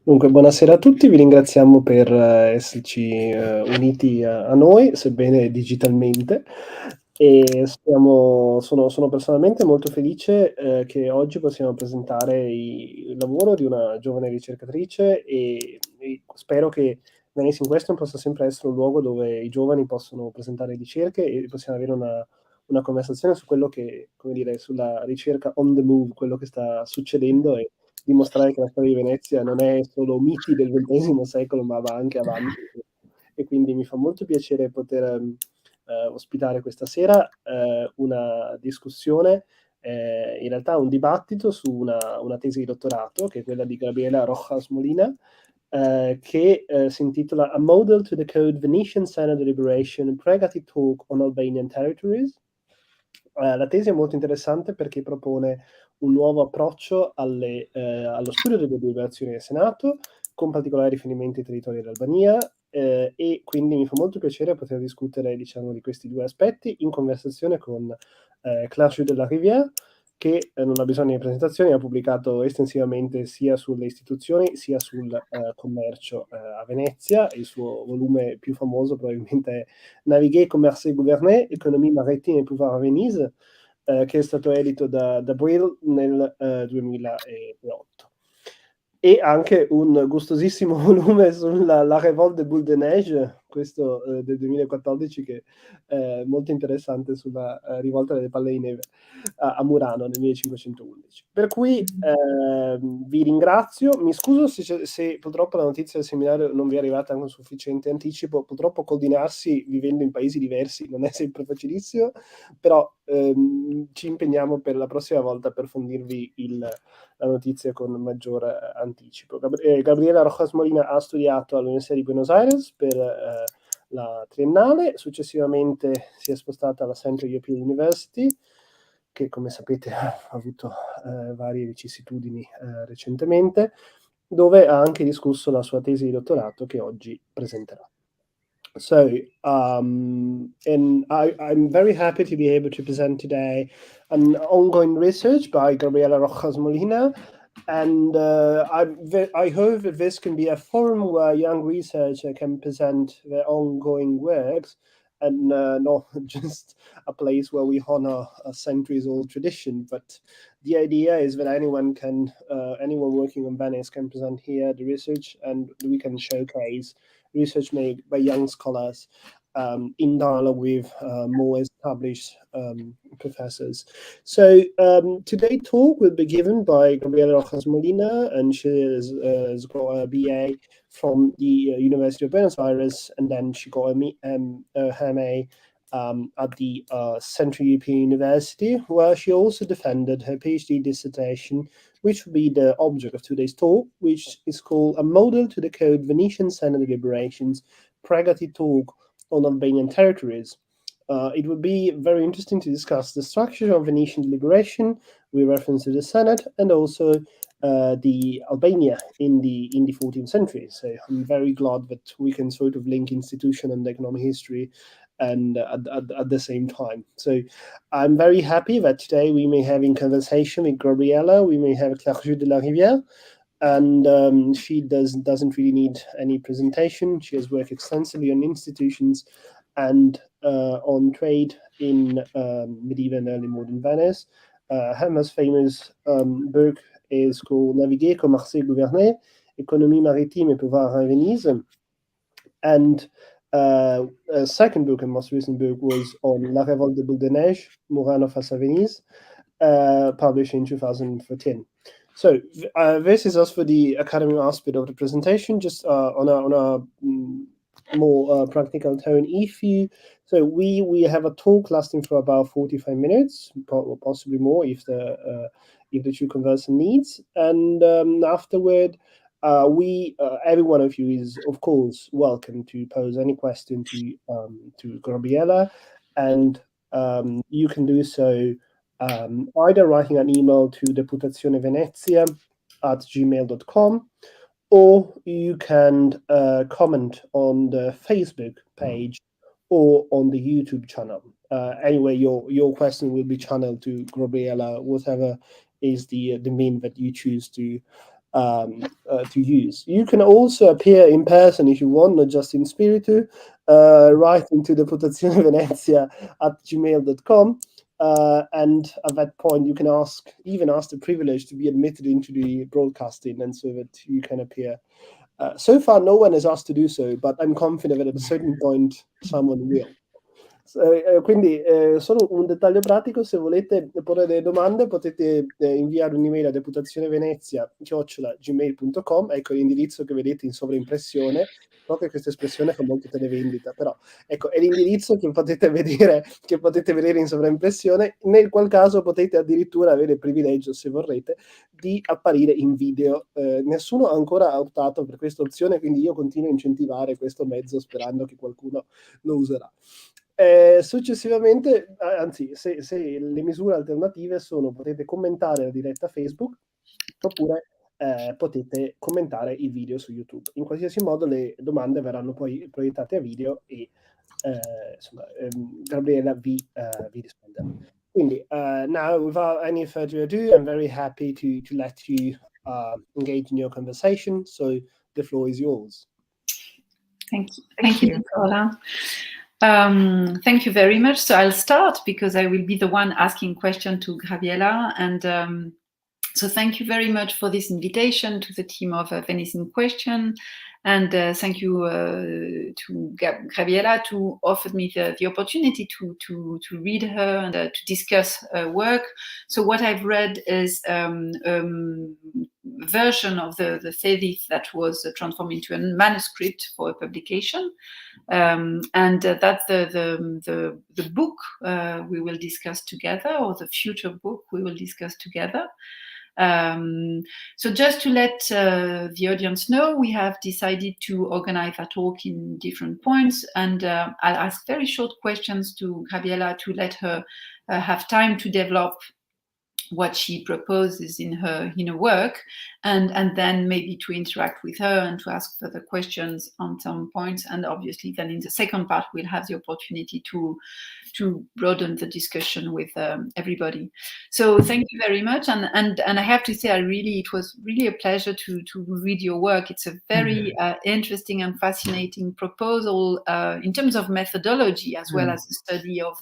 Dunque, buonasera a tutti, vi ringraziamo per esserci uniti a noi, sebbene digitalmente, e sono personalmente molto felice che oggi possiamo presentare il lavoro di una giovane ricercatrice e spero che Venice in Question possa sempre essere un luogo dove i giovani possono presentare ricerche e possiamo avere una conversazione su quello che, come dire, sulla ricerca on the move, quello che sta succedendo e dimostrare che la storia di Venezia non è solo miti del XX secolo, ma va anche avanti. E quindi mi fa molto piacere poter ospitare questa sera una discussione, in realtà un dibattito su una tesi di dottorato, che è quella di Grabiela Rojas Molina, che si intitola A Model to the Code Venetian Senate Deliberation, Pregati Talk on Albanian Territories. La tesi è molto interessante perché propone un nuovo approccio allo studio delle deliberazioni del Senato, con particolare riferimenti ai territori dell'Albania, e quindi mi fa molto piacere poter discutere, diciamo, di questi due aspetti in conversazione con Judde Larivière, che non ha bisogno di presentazioni, ha pubblicato estensivamente sia sulle istituzioni sia sul commercio a Venezia. Il suo volume più famoso probabilmente è Naviguer, Commercer, Gouverner, Économie maritime et pouvoir à Venise, che è stato edito da Brill nel 2008. E anche un gustosissimo volume sulla La Révolte des Boules de Neige, questo del 2014, che è molto interessante sulla rivolta delle palle di neve a Murano nel 1511. Per cui vi ringrazio, mi scuso se purtroppo la notizia del seminario non vi è arrivata con sufficiente anticipo, purtroppo coordinarsi vivendo in paesi diversi non è sempre facilissimo, però ci impegniamo per la prossima volta per fondirvi la notizia con maggior anticipo. Grabiela Rojas Molina ha studiato all'Università di Buenos Aires per la triennale, successivamente si è spostata alla Central European University, che come sapete ha avuto varie vicissitudini recentemente, dove ha anche discusso la sua tesi di dottorato che oggi presenterà. So, and I'm very happy to be able to present today an ongoing research by Grabiela Rojas Molina, and I hope that this can be a forum where young researchers can present their ongoing works, and not just a place where we honor a centuries-old tradition. But the idea is that anyone working on Venice can present here the research, and we can showcase research made by young scholars in dialogue with more established professors. So today's talk will be given by Grabiela Rojas Molina, and she has got a BA from the University of Buenos Aires, and then she got her MA at the Central European University, where she also defended her PhD dissertation, which will be the object of today's talk, which is called A Model to the Code Venetian Senate Deliberations, Pregati Talk on Albanian Territories. It would be very interesting to discuss the structure of Venetian deliberation with reference to the Senate, and also the Albania in the 14th century. So I'm very glad that we can sort of link institution and economic history and at the same time. So I'm very happy that today we may have in conversation with Grabiela, we may have Judde Larivière, and she doesn't really need any presentation. She has worked extensively on institutions and on trade in medieval and early modern Venice. Her most famous book is called Naviguer, Commercer, Gouverner, Économie maritime et pouvoir à Venise. And a second book, and most recent book, was on La Révolte des Boules de Neige, Murano face à Venise, published in 2014. So this is us for the academic aspect of the presentation, just on a more practical tone. So we have a talk lasting for about 45 minutes, or possibly more if the two conversant needs, and afterward. Every one of you is, of course, welcome to pose any question to Grabiela, and you can do so either writing an email to deputazionevenezia@gmail.com, or you can comment on the Facebook page or on the YouTube channel. Anyway, your question will be channeled to Grabiela, whatever is the mean that you choose to to use. You can also appear in person if you want, not just in spiritu. Write into Deputazione Venezia at gmail.com. And at that point, you can even ask the privilege to be admitted into the broadcasting, and so that you can appear. So far, no one has asked to do so, but I'm confident that at a certain point, someone will. Quindi solo un dettaglio pratico: se volete porre delle domande potete inviare un'email a deputazionevenezia@gmail.com. Ecco l'indirizzo che vedete in sovraimpressione. So che questa espressione fa molto televendita, però ecco è l'indirizzo che potete vedere in sovraimpressione, nel qual caso potete addirittura avere il privilegio, se vorrete, di apparire in video. Nessuno ha ancora optato per questa opzione, quindi io continuo a incentivare questo mezzo sperando che qualcuno lo userà. Successivamente, anzi, se le misure alternative sono: potete commentare la diretta Facebook, oppure potete commentare il video su YouTube. In qualsiasi modo le domande verranno poi proiettate a video e insomma, Grabiela vi risponderà. Quindi, now, without any further ado, I'm very happy to let you engage in your conversation. So the floor is yours. Thank you, Nicola. Thank you very much. So I'll start because I will be the one asking question to Grabiela. And so thank you very much for this invitation to the team of Venice in Question. And thank you to Grabiela to offer me the opportunity to read her and to discuss her work. So what I've read is version of the thesis that was transformed into a manuscript for publication, and that's the book we will discuss together, or the future book we will discuss together. So just to let the audience know, we have decided to organize a talk in different points, and I'll ask very short questions to Grabiela to let her have time to develop what she proposes in her work, and then maybe to interact with her and to ask further questions on some points. And obviously then in the second part we'll have the opportunity to broaden the discussion with everybody. So thank you very much, and I have to say it was really a pleasure to read your work. It's a very interesting and fascinating proposal in terms of methodology, as well as the study of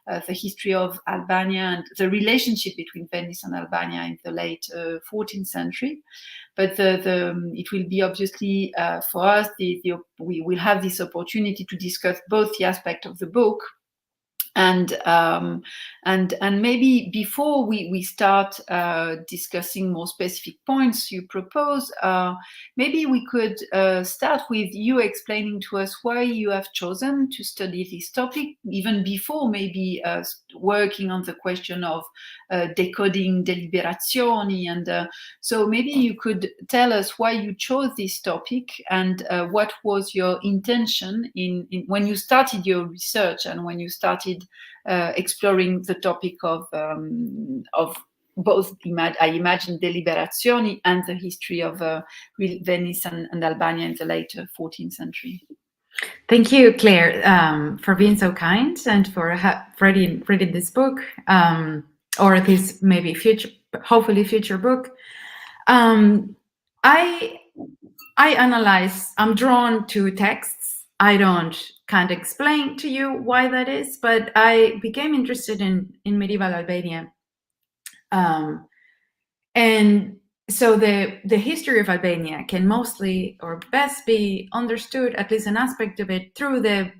the history of Albania and the relationship between Venice and Albania in the late 14th century. But it will be obviously for us, we will have this opportunity to discuss both the aspect of the book and maybe before we start discussing more specific points you propose, maybe we could start with you explaining to us why you have chosen to study this topic, even before maybe working on the question of decoding deliberazioni. And so maybe you could tell us why you chose this topic, and what was your intention in when you started your research and when you started exploring the topic of both, I imagine, deliberazioni and the history of Venice and Albania in the late 14th century. Thank you, Claire, for being so kind and for reading this book, or this maybe hopefully future book. I analyze, I'm drawn to texts. I can't explain to you why that is, but I became interested in medieval Albania. And so the history of Albania can mostly or best be understood, at least an aspect of it, through the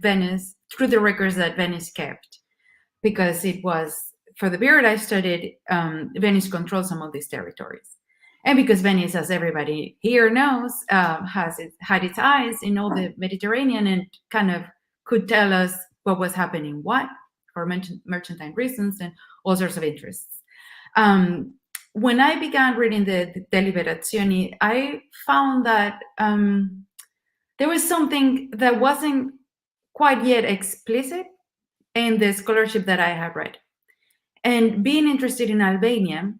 records that Venice kept, because it was, for the period I studied, Venice controlled some of these territories. And because Venice, as everybody here knows, had its eyes in all the Mediterranean and kind of could tell us what was happening, for mercantile reasons and all sorts of interests. When I began reading the Deliberazioni, I found that there was something that wasn't quite yet explicit in the scholarship that I had read. And being interested in Albania,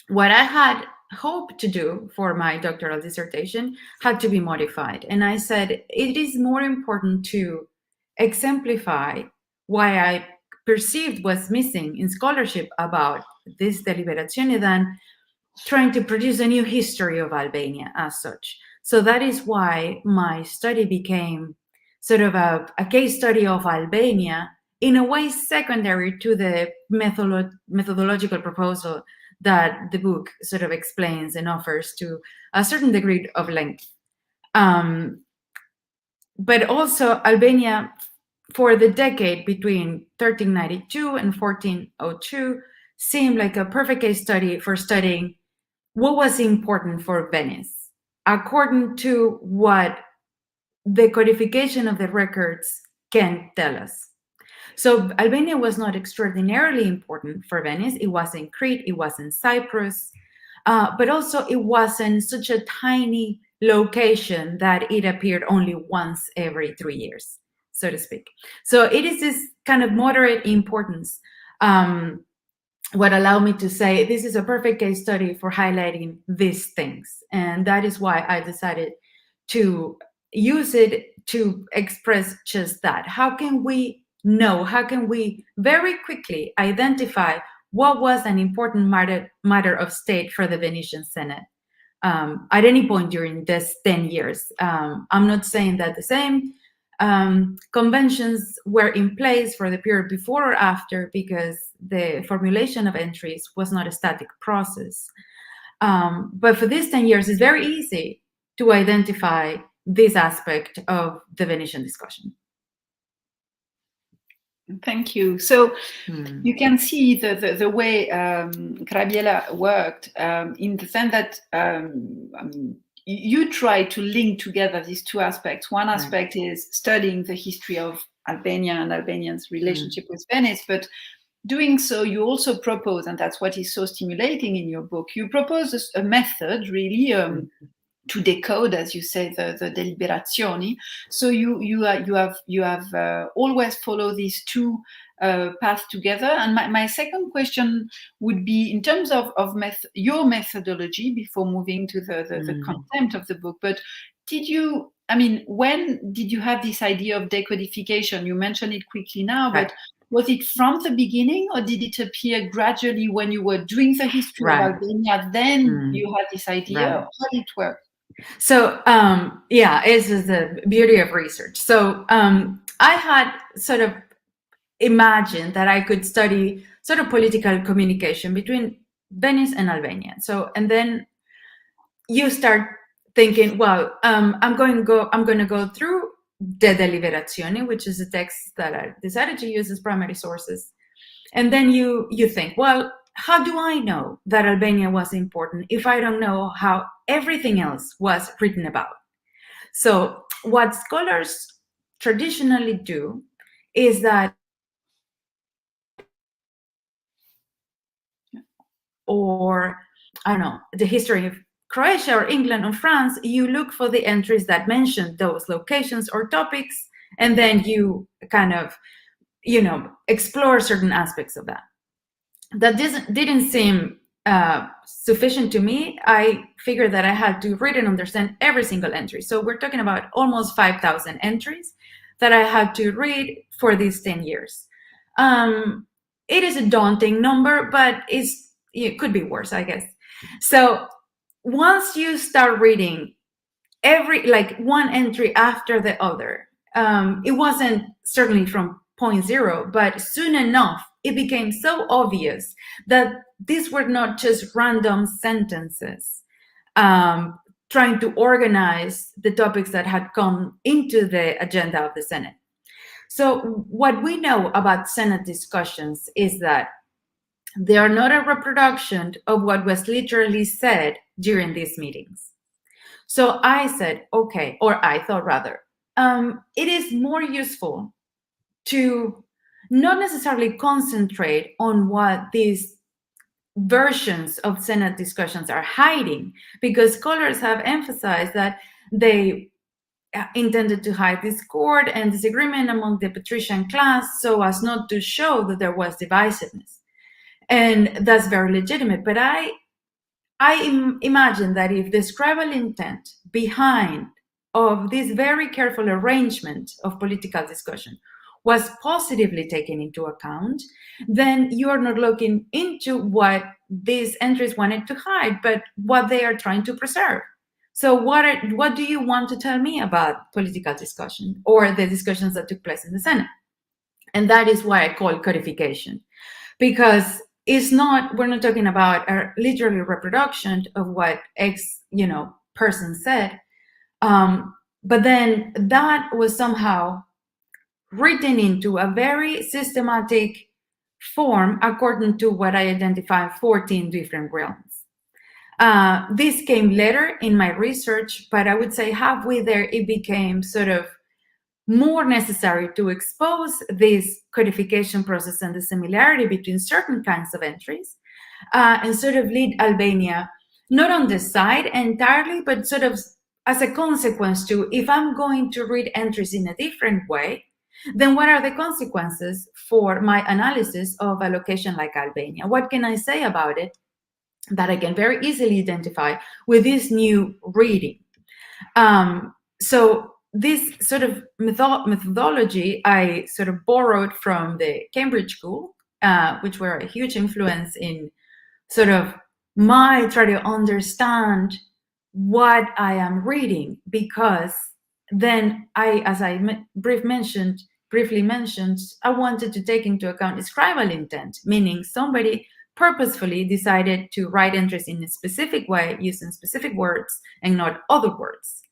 what I had hoped to do for my doctoral dissertation had to be modified. And I said, it is more important to exemplify why I perceived was missing in scholarship about this deliberazione than trying to produce a new history of Albania as such. So that is why my study became sort of a case study of Albania, in a way secondary to the methodological proposal that the book sort of explains and offers to a certain degree of length. But also Albania, for the decade between 1392 and 1402, seemed like a perfect case study for studying what was important for Venice, according to what the codification of the records can tell us. So Albania was not extraordinarily important for Venice. It was in Crete, it was in Cyprus, but also it wasn't such a tiny location that it appeared only once every 3 years, so to speak. So it is this kind of moderate importance what allowed me to say this is a perfect case study for highlighting these things. And that is why I decided to use it to express just that. How can we know, how can we very quickly identify what was an important matter of state for the Venetian Senate at any point during this 10 years? I'm not saying that the same conventions were in place for the period before or after, because the formulation of entries was not a static process. But for these 10 years, it's very easy to identify this aspect of the Venetian discussion. Thank you. So you can see the way Grabiela worked in the sense that you try to link together these two aspects. One aspect is studying the history of Albania and Albanians' relationship with Venice, but doing so, you also propose, and that's what is so stimulating in your book, you propose a method really to decode, as you say, the deliberazioni. So you have always followed these two paths together. And my second question would be in terms of your methodology before moving to the content of the book. But when did you have this idea of decodification? You mentioned it quickly now, but was it from the beginning, or did it appear gradually when you were doing the history of Albania? Then you had this idea. How did it work? So this is the beauty of research. So I had sort of imagined that I could study sort of political communication between Venice and Albania. So, and then you start thinking, well, I'm going to go through the Deliberazione, which is a text that I decided to use as primary sources. And then you think, well, how do I know that Albania was important if I don't know how everything else was written about? So what scholars traditionally do is that, or I don't know, the history of Croatia or England or France, you look for the entries that mention those locations or topics, and then you kind of, explore certain aspects of that. That didn't seem sufficient to me. I figured that I had to read and understand every single entry. So we're talking about almost 5,000 entries that I had to read for these 10 years. It is a daunting number, but it could be worse, I guess. So once you start reading one entry after the other, it wasn't certainly from point zero, but soon enough, it became so obvious that these were not just random sentences trying to organize the topics that had come into the agenda of the Senate. So what we know about Senate discussions is that they are not a reproduction of what was literally said during these meetings. So I said, okay, or I thought rather, it is more useful to not necessarily concentrate on what these versions of Senate discussions are hiding, because scholars have emphasized that they intended to hide discord and disagreement among the patrician class so as not to show that there was divisiveness. And that's very legitimate. But I imagine that if the scribal intent behind of this very careful arrangement of political discussion was positively taken into account, then you are not looking into what these entries wanted to hide, but what they are trying to preserve. So what do you want to tell me about political discussion or the discussions that took place in the Senate? And that is why I call it codification, because we're not talking about a literally reproduction of what X, person said, but then that was somehow written into a very systematic form according to what I identified 14 different realms. This came later in my research, but I would say halfway there, it became sort of more necessary to expose this codification process and the similarity between certain kinds of entries, and sort of lead Albania, not on the side entirely, but sort of as a consequence to, if I'm going to read entries in a different way, then what are the consequences for my analysis of a location like Albania? What can I say about it that I can very easily identify with this new reading? So this sort of methodology I sort of borrowed from the Cambridge School, which were a huge influence in sort of my try to understand what I am reading, because then as I briefly mentioned, I wanted to take into account scribal intent, meaning somebody purposefully decided to write entries in a specific way using specific words and not other words.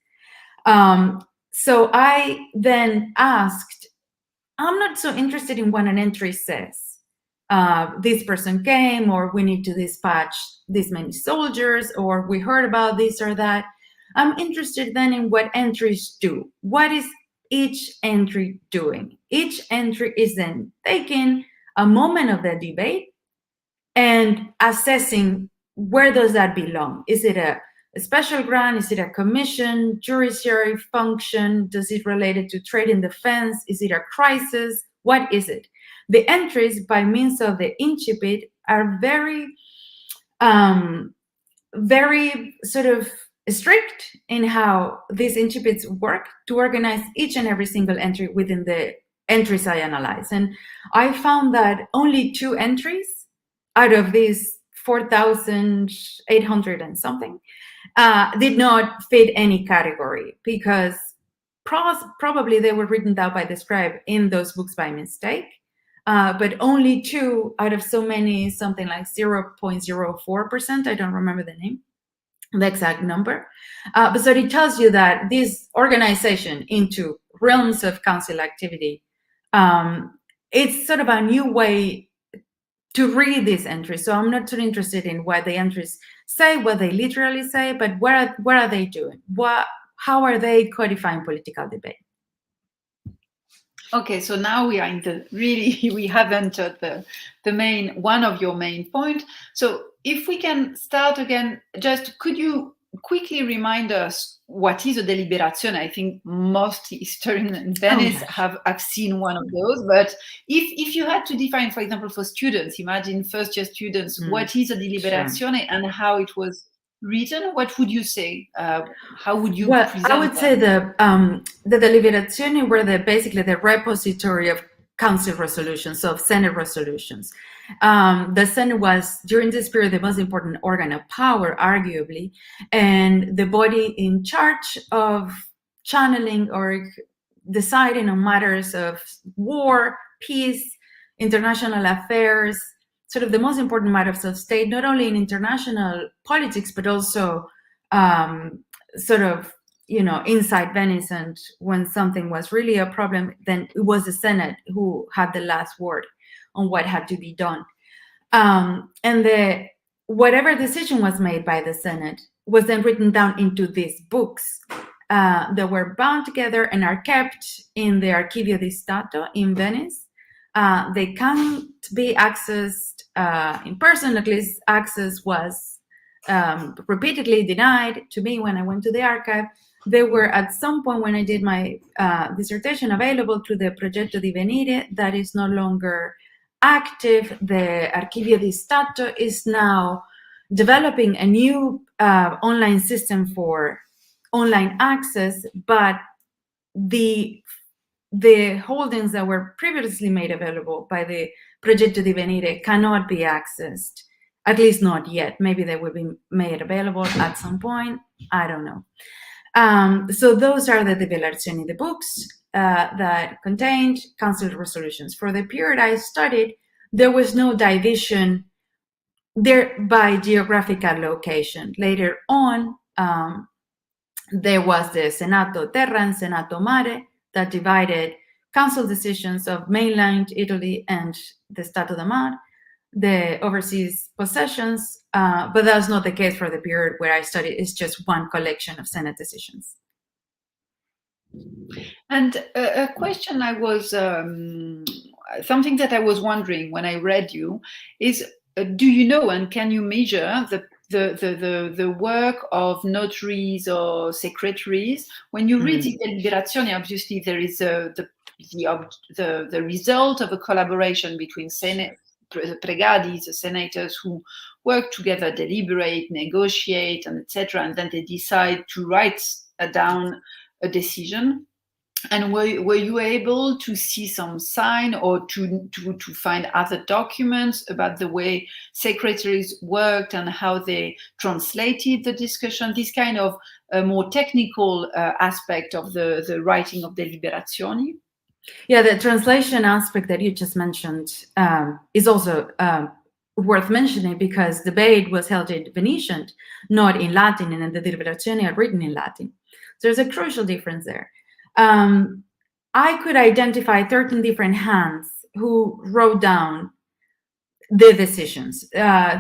So I then asked, I'm not so interested in what an entry says. This person came, or we need to dispatch this many soldiers, or we heard about this or that. I'm interested then in what entries do. What is each entry doing? Each entry is then taking a moment of the debate and assessing where does that belong. Is it a special grant? Is it a commission, judiciary function? Does it relate to trade and defense? Is it a crisis? What is it? The entries by means of the incipit are very, very sort of strict in how these incipits work to organize each and every single entry within the entries I analyze. And I found that only 2 entries out of these 4,800 and something did not fit any category, because probably they were written down by the scribe in those books by mistake, but only 2 out of so many, something like 0.04%, I don't remember the exact number. But so it tells you that this organization into realms of council activity, it's sort of a new way to read these entries. So I'm not too interested in what the entries say, what they literally say, but what are they doing? How are they codifying political debate? Okay, so now we are we have entered one of your main point. So if we can start again, just could you quickly remind us what is a deliberazione? I think most historians in Venice have seen one of those, but if you had to define, for example, for students, imagine first-year students, what is a deliberazione and how it was written, what would you say? How would you present I would say the deliberazioni were basically the repository of council resolutions, of Senate resolutions. The Senate was, during this period, the most important organ of power, arguably, and the body in charge of channeling or deciding on matters of war, peace, international affairs, sort of the most important matters of state, not only in international politics, but also sort of, inside Venice. And when something was really a problem, then it was the Senate who had the last word on what had to be done. And whatever decision was made by the Senate was then written down into these books that were bound together and are kept in the Archivio di Stato in Venice. They can't be accessed in person. At least access was repeatedly denied to me when I went to the archive. They were at some point when I did my dissertation available through the Progetto di Venire. That is no longer active. The Archivio di Stato is now developing a new online system for online access, but the the holdings that were previously made available by the Progetto di Venire cannot be accessed, at least not yet. Maybe they will be made available at some point. I don't know. So those are the Divelazioni, the books that contained council resolutions. For the period I studied, there was no division there by geographical location. Later on, there was the Senato Terra and Senato Mare that divided council decisions of mainland Italy and the Stato da Mar, the overseas possessions, but that's not the case for the period where I studied. It's just one collection of Senate decisions. And a question I was, something that I was wondering when I read you is, do you know and can you measure the work of notaries or secretaries? When you read the Deliberazioni, obviously there is the result of a collaboration between Pregadis, the senators who work together, deliberate, negotiate, and etc., and then they decide to write down a decision. And were you able to see some sign or to find other documents about the way secretaries worked and how they translated the discussion, this kind of more technical aspect of the writing of Deliberazioni? Yeah, the translation aspect that you just mentioned is also worth mentioning, because the debate was held in Venetian, not in Latin, and the Deliberazioni are written in Latin. So there's a crucial difference there. I could identify 13 different hands who wrote down the decisions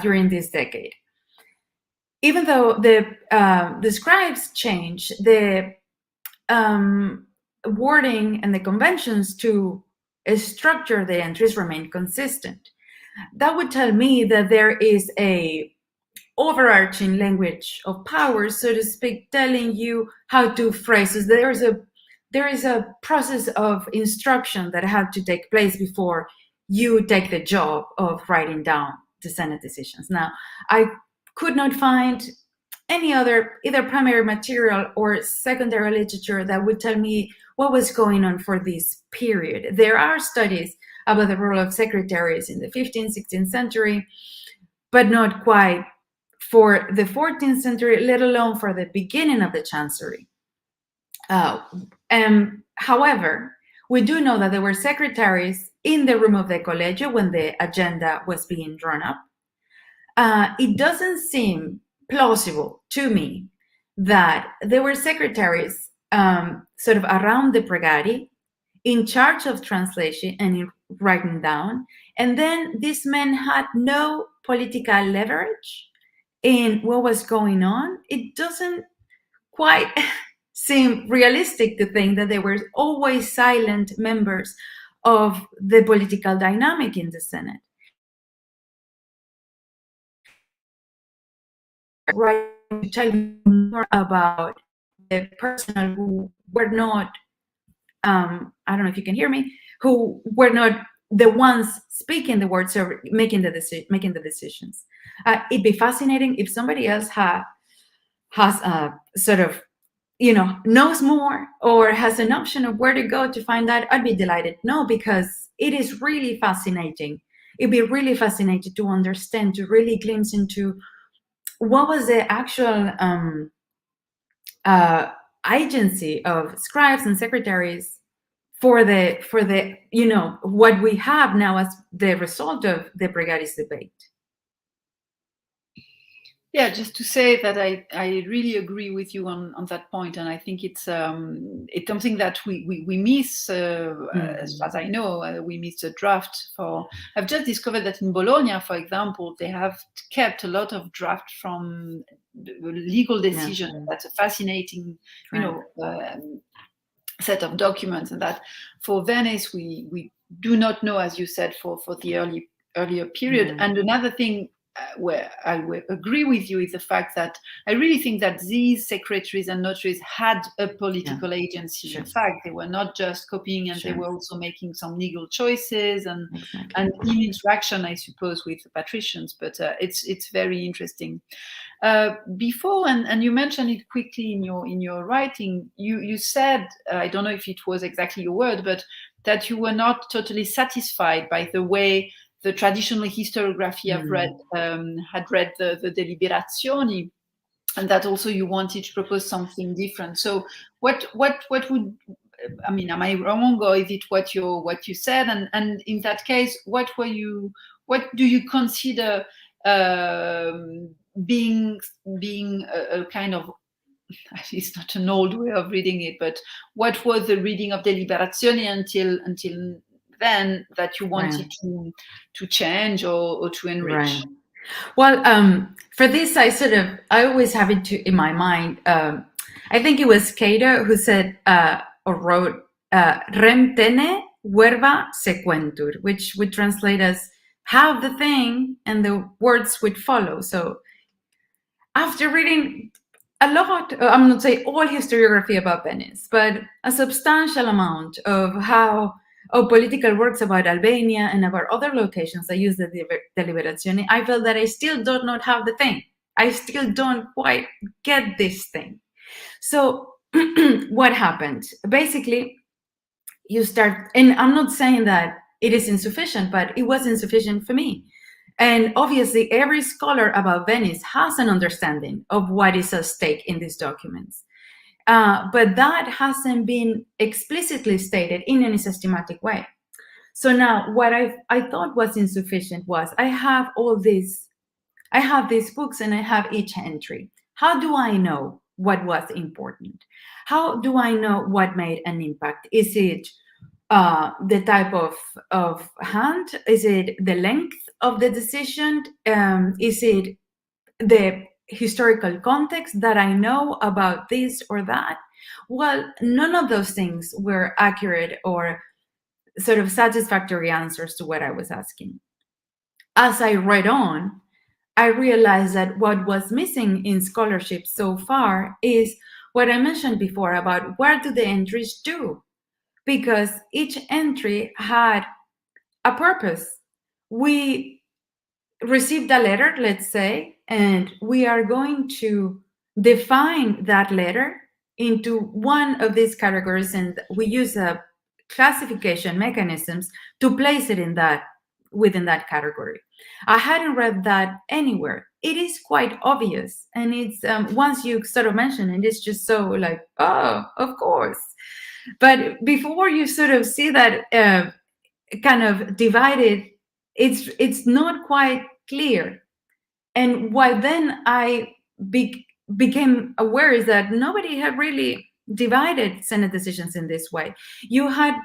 during this decade. Even though the scribes changed, the wording and the conventions to structure the entries remain consistent. That would tell me that there is a overarching language of power, so to speak, telling you how to phrase it. There is a process of instruction that had to take place before you take the job of writing down the Senate decisions. Now, I could not find any other either primary material or secondary literature that would tell me what was going on for this period. There are studies about the role of secretaries in the 15th, 16th century, but not quite for the 14th century, let alone for the beginning of the chancery. However, we do know that there were secretaries in the room of the Collegio when the agenda was being drawn up. It doesn't seem plausible to me that there were secretaries sort of around the Pregadi in charge of translation and writing down, and then these men had no political leverage in what was going on. It doesn't quite seem realistic to think that they were always silent members of the political dynamic in the Senate. Right, to tell you more about the personnel who were not, I don't know if you can hear me, who were not the ones speaking the words or making the decisions. It'd be fascinating if somebody else has sort of, knows more or has an option of where to go to find that. I'd be delighted. No, because it is really fascinating. It'd be really fascinating to understand, to really glimpse into what was the actual agency of scribes and secretaries for the what we have now as the result of the Pregadis debate. Yeah, just to say that I really agree with you on that point, and I think it's something that we miss. As far as I know, we miss the draft for. I've just discovered that in Bologna, for example, they have kept a lot of draft from the legal decision. Yeah. That's a fascinating, set of documents, and that for Venice we do not know, as you said, for the earlier period. And another thing where I will agree with you is the fact that I really think that these secretaries and notaries had a political agency. Sure. In fact, they were not just copying, and they were also making some legal choices and in interaction, I suppose, with the patricians. But it's very interesting. Before, and you mentioned it quickly in your writing, you said, I don't know if it was exactly your word, but that you were not totally satisfied by the way the traditional historiography had read the Deliberazioni, and that also you wanted to propose something different. So what would, I mean, am I wrong, or is it what you said? And in that case, what do you consider being a kind of, it's not an old way of reading it, but what was the reading of Deliberazioni until then that you wanted to change or to enrich? Right. Well, for this, I always have it in my mind. I think it was Cato who said or wrote, "Rem tene, verba sequentur," which would translate as "have the thing and the words would follow." So after reading a lot, I'm not saying all historiography about Venice, but a substantial amount of political works about Albania and about other locations that use the Deliberazione, I felt that I still do not have the thing. I still don't quite get this thing. So what happened? Basically, you start, and I'm not saying that it is insufficient, but it was insufficient for me. And obviously, every scholar about Venice has an understanding of what is at stake in these documents. But that hasn't been explicitly stated in any systematic way. So now what I thought was insufficient was I have these books and I have each entry. How do I know what was important? How do I know what made an impact? Is it the type of hand? Is it the length of the decision? Is it the historical context that I know about this or that? Well, none of those things were accurate or sort of satisfactory answers to what I was asking. As I read on, I realized that what was missing in scholarship so far is what I mentioned before about what do the entries do? Because each entry had a purpose. We received a letter, let's say, and we are going to define that letter into one of these categories, and we use a classification mechanisms to place it within that category. I hadn't read that anywhere. It is quite obvious, and it's once you sort of mention it, it's just so like, oh, of course. But before you sort of see that kind of divided, it's not quite clear. And what then I became aware is that nobody had really divided Senate decisions in this way. You had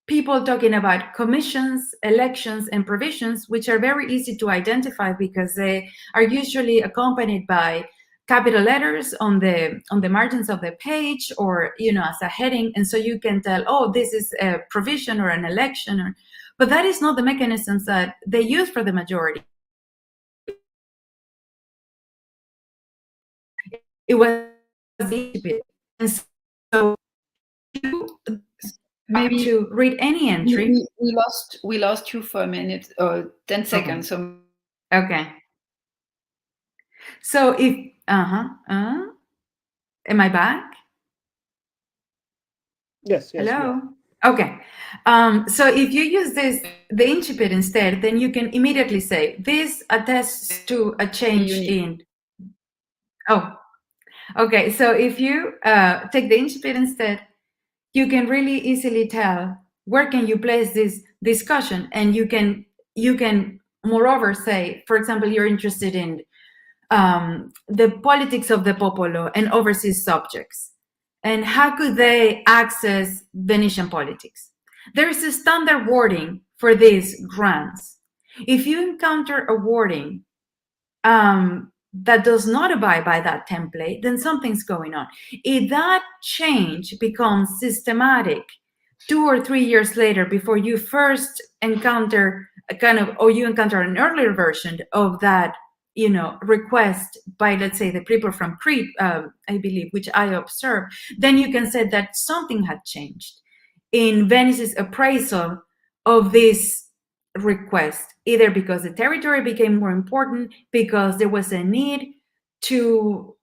people talking about commissions, elections, and provisions, which are very easy to identify because they are usually accompanied by capital letters on the margins of the page, or as a heading, and so you can tell, oh, this is a provision or an election, but that is not the mechanisms that they use for the majority. It was the and so you maybe to read any entry. We lost you for a minute or 10 seconds. Okay. So if am I back? Yes. Hello. Okay. So if you use the incipit instead, then you can immediately say this attests to a change in. Oh, okay. So if you take the incipit instead, you can really easily tell where can you place this discussion, and you can moreover say, for example, you're interested in the politics of the popolo and overseas subjects, and how could they access Venetian politics? There is a standard wording for these grants. If you encounter a wording that does not abide by that template, then something's going on. If that change becomes systematic 2 or 3 years later, before you first encounter or you encounter an earlier version of that, request by, let's say, the people from Crete, I believe, which I observed, then you can say that something had changed in Venice's appraisal of this request, either because the territory became more important, because there was a need to,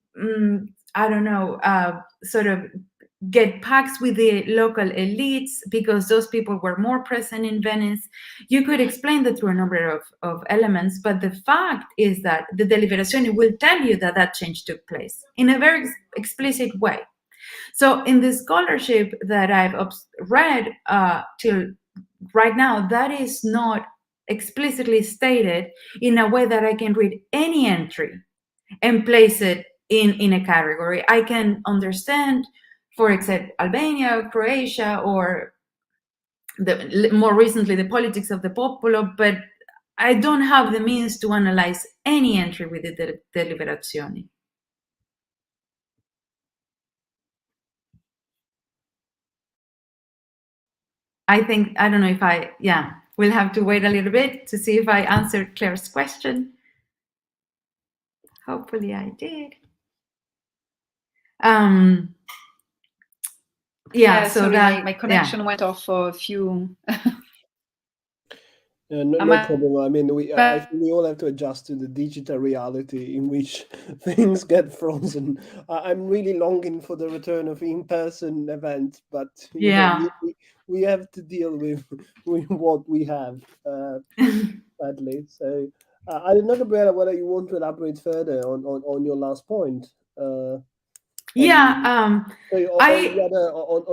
sort of get pacts with the local elites, because those people were more present in Venice. You could explain that through a number of elements, but the fact is that the Deliberazione will tell you that that change took place in a very explicit way. So in the scholarship that I've read till right now, that is not explicitly stated in a way that I can read any entry and place it in a category. I can understand, for example, Albania, Croatia, or more recently the politics of the Popolo, but I don't have the means to analyze any entry with the Deliberazione. I don't know if we'll have to wait a little bit to see if I answered Claire's question. Hopefully I did. So sorry, that my connection went off for a few. No problem. I mean, I think we all have to adjust to the digital reality in which things get frozen. I'm really longing for the return of in-person events, but you know, we have to deal with what we have, sadly. So I don't know, Gabriela, whether you want to elaborate further on your last point. On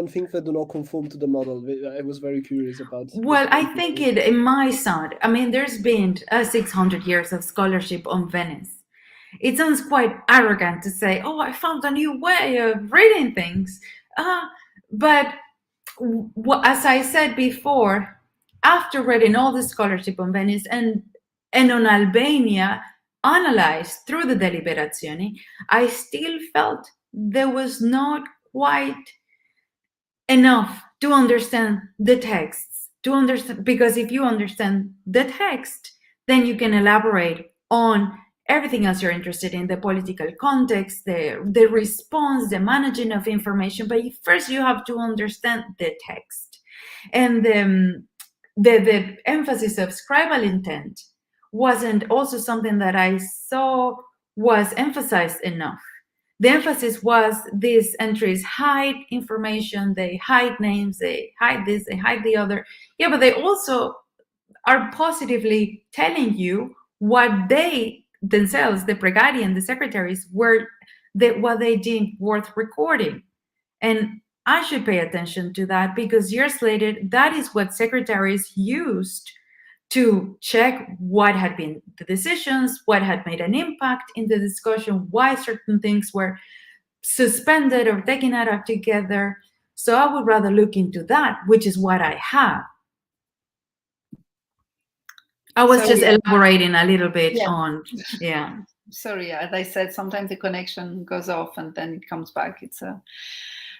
things that do not conform to the model. I was very curious about. Well, I think it might sound, I mean, there's been 600 years of scholarship on Venice. It sounds quite arrogant to say, oh, I found a new way of reading things. But as I said before, after reading all the scholarship on Venice and on Albania, analyzed through the Deliberazione, I still felt there was not quite enough to understand the texts, because if you understand the text, then you can elaborate on everything else you're interested in, the political context, the response, the managing of information. But first you have to understand the text. And the emphasis of scribal intent wasn't also something that I saw was emphasized enough. The emphasis was these entries hide information, they hide names, they hide this, they hide the other. Yeah, but they also are positively telling you what they themselves, the pregari and the secretaries, what they deemed worth recording. And I should pay attention to that, because years later, that is what secretaries used to check what had been the decisions, what had made an impact in the discussion, why certain things were suspended or taken out of together. So I would rather look into that, which is what I have. I was just elaborating a little bit on, Sorry, as I said, sometimes the connection goes off and then it comes back. It's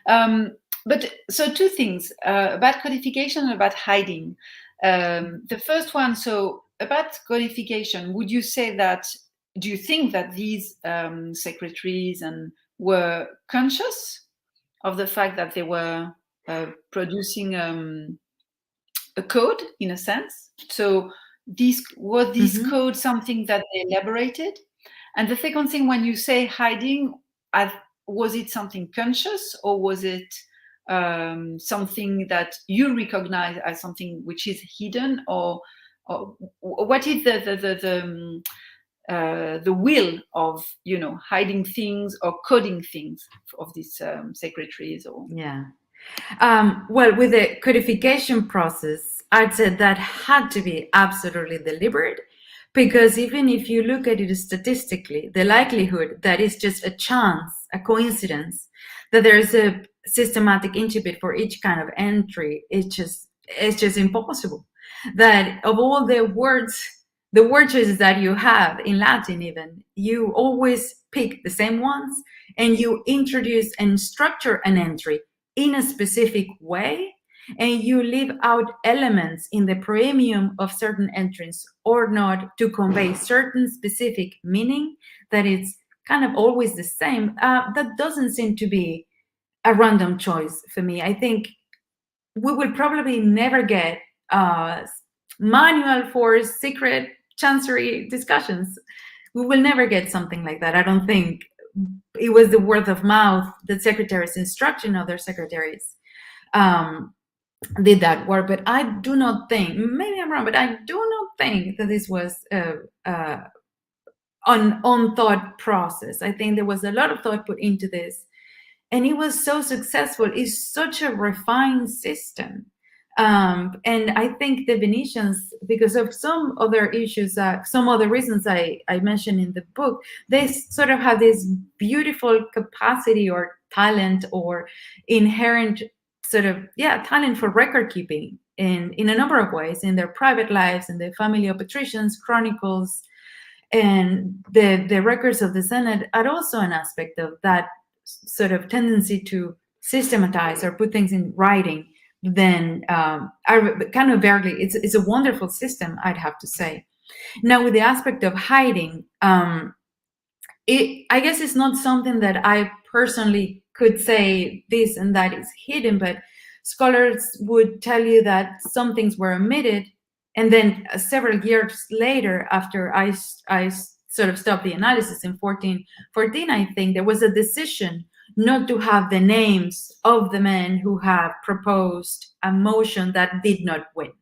but so two things about codification and about hiding. The first one, so about codification, would you say that, do you think that these secretaries were conscious of the fact that they were producing a code, in a sense? So was this code something that they elaborated? And the second thing, when you say hiding, was it something conscious, or was it something that you recognize as something which is hidden, or what is the will of hiding things or coding things of these secretaries? Or well, with the codification process, I'd say that had to be absolutely deliberate, because even if you look at it statistically, the likelihood that it's just a chance, a coincidence, that there's a systematic incipit for each kind of entry, it's just impossible. That of all the word choices that you have in Latin, even, you always pick the same ones and you introduce and structure an entry in a specific way and you leave out elements in the premium of certain entries or not to convey certain specific meaning that it's kind of always the same, that doesn't seem to be a random choice for me. I think we will probably never get a manual for secret chancery discussions. We will never get something like that. I don't think it was the word of mouth that secretaries instructing other secretaries did that work. But I do not think, maybe I'm wrong, but I do not think that this was an unthought process. I think there was a lot of thought put into this, and it was so successful. It's such a refined system. And I think the Venetians, because of some other issues, some other reasons I mentioned in the book, they sort of have this beautiful capacity or talent or inherent sort of, talent for record keeping in a number of ways, in their private lives, in the family of patricians, chronicles, and the records of the Senate are also an aspect of that sort of tendency to systematize or put things in writing. Then kind of barely, it's a wonderful system, I'd have to say. Now, with the aspect of hiding, I guess it's not something that I personally could say this and that is hidden, but scholars would tell you that some things were omitted, and then several years later, after I sort of stopped the analysis in 1414, I think there was a decision not to have the names of the men who have proposed a motion that did not win.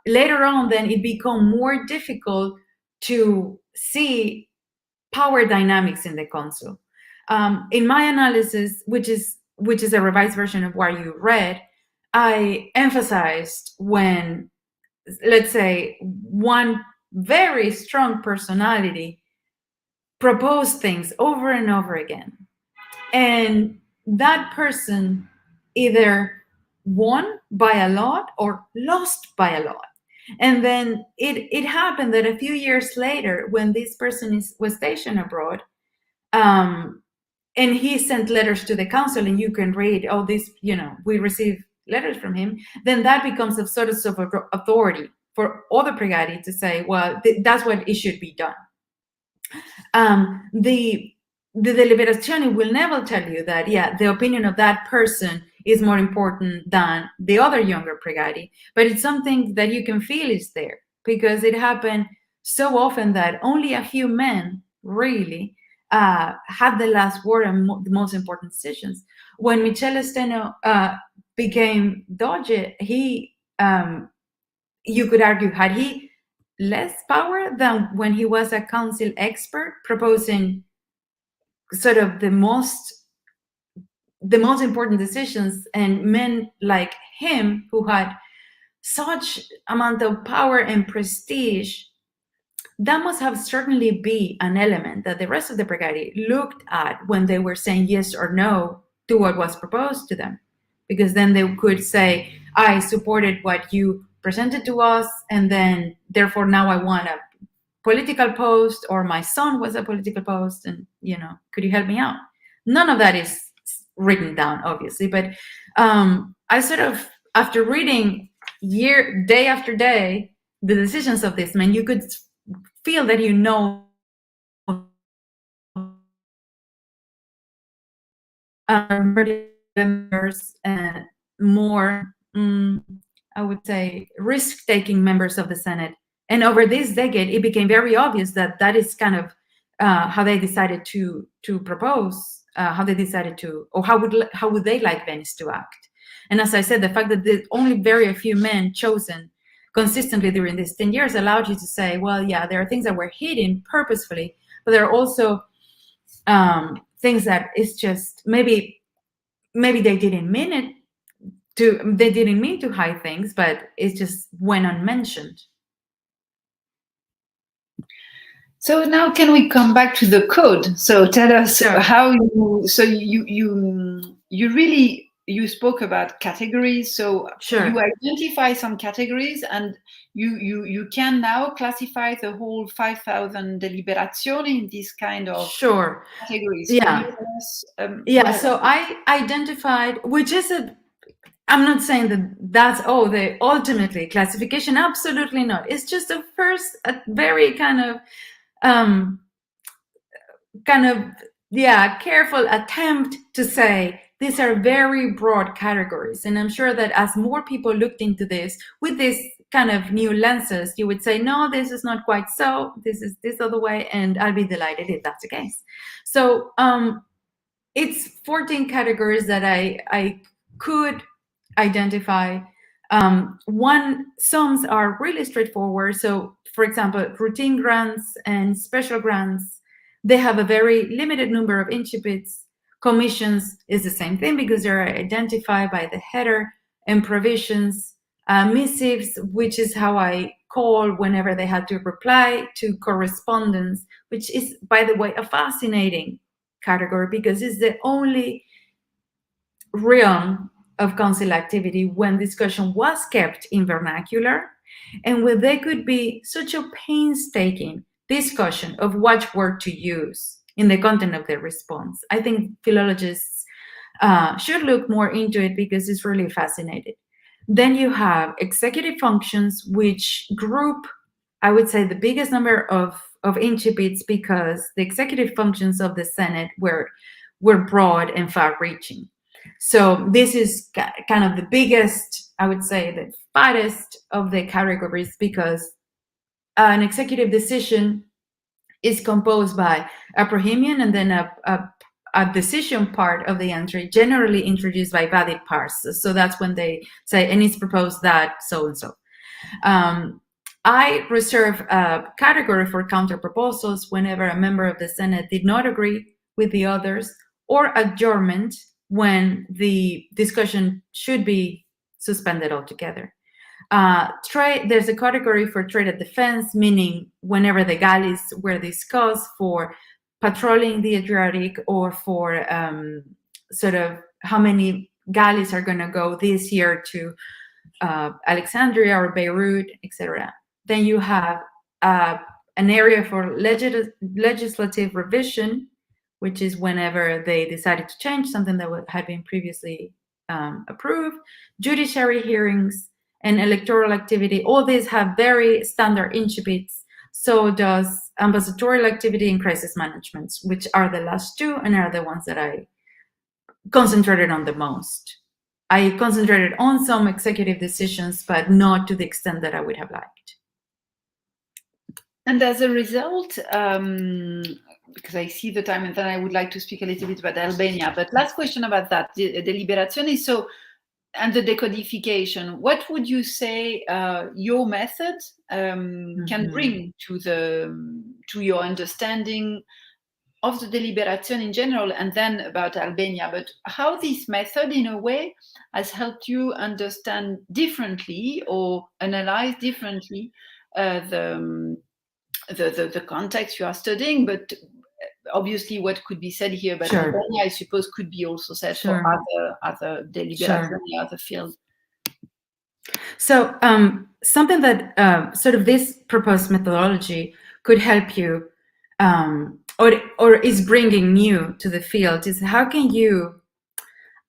Later on, then it became more difficult to see power dynamics in the council. In my analysis, which is a revised version of what you read, I emphasized when, let's say, one very strong personality proposed things over and over again, and that person either won by a lot or lost by a lot. And then it happened that a few years later, when this person was stationed abroad, and he sent letters to the council, and you can read, oh, this, we received letters from him, then that becomes a sort of authority for other brigadi to say, well, that's what it should be done. The deliberazione will never tell you that, the opinion of that person is more important than the other younger brigadi, but it's something that you can feel is there, because it happened so often that only a few men really had the last word and the most important decisions. When Michele Steno became Doge, he, you could argue, had he less power than when he was a council expert proposing sort of the most important decisions, and men like him who had such amount of power and prestige? That must have certainly be an element that the rest of the brigade looked at when they were saying yes or no to what was proposed to them, because then they could say, I supported what you presented to us, and then therefore now I want a political post, or my son was a political post, and could you help me out? None of that is written down, obviously, but I sort of, after reading day after day the decisions of these men, you could feel that members and more, I would say, risk-taking members of the Senate. And over this decade, it became very obvious that that is kind of how they decided to propose, how they decided to, or how would they like Venice to act. And as I said, the fact that there's only very few men chosen consistently during these 10 years allowed you to say, well, there are things that were hidden purposefully, but there are also things that it's just maybe they didn't mean it to, they didn't mean to hide things, but it just went unmentioned. So now, can we come back to the code? So tell us how you. So you really spoke about categories. So you identify some categories, and you can now classify the whole 5,000 deliberazioni in this kind of categories. So I identified, which is I'm not saying that that's the ultimately classification. Absolutely not. It's just a very kind of careful attempt to say these are very broad categories. And I'm sure that as more people looked into this with this kind of new lenses, you would say, no, this is not quite so. This is this other way, and I'll be delighted if that's the case. So it's 14 categories that I could identify. Some are really straightforward. So, for example, routine grants and special grants, they have a very limited number of incipits. Commissions is the same thing because they're identified by the header and provisions. Missives, which is how I call whenever they had to reply to correspondence, which is, by the way, a fascinating category because it's the only realm of council activity when discussion was kept in vernacular and where there could be such a painstaking discussion of what word to use in the content of their response. I think philologists should look more into it because it's really fascinating. Then you have executive functions, which group, I would say, the biggest number of incipits because the executive functions of the Senate were broad and far-reaching. So this is kind of the biggest, I would say, the fattest of the categories because an executive decision is composed by a prohemion and then a decision part of the entry, generally introduced by valid parts. So that's when they say, and it's proposed that so-and-so. I reserve a category for counter proposals whenever a member of the Senate did not agree with the others, or adjournment when the discussion should be suspended altogether. There's a category for trade and defense, meaning whenever the galleys were discussed for patrolling the Adriatic or for sort of how many galleys are going to go this year to Alexandria or Beirut, etc. Then you have an area for legislative revision, which is whenever they decided to change something that had been previously approved, judiciary hearings, and electoral activity. All these have very standard incipits. So does ambassadorial activity and crisis management, which are the last two and are the ones that I concentrated on the most. I concentrated on some executive decisions, but not to the extent that I would have liked. And as a result, because I see the time and then I would like to speak a little bit about Albania, but last question about that, the deliberazione. So, and the decodification, what would you say your method can bring to your understanding of the deliberation in general, and then about Albania, but how this method in a way has helped you understand differently or analyze differently the context you are studying, but obviously what could be said here about Albania, I suppose, could be also said for other deliberation in other fields. So something that sort of this proposed methodology could help you or is bringing new to the field is how can you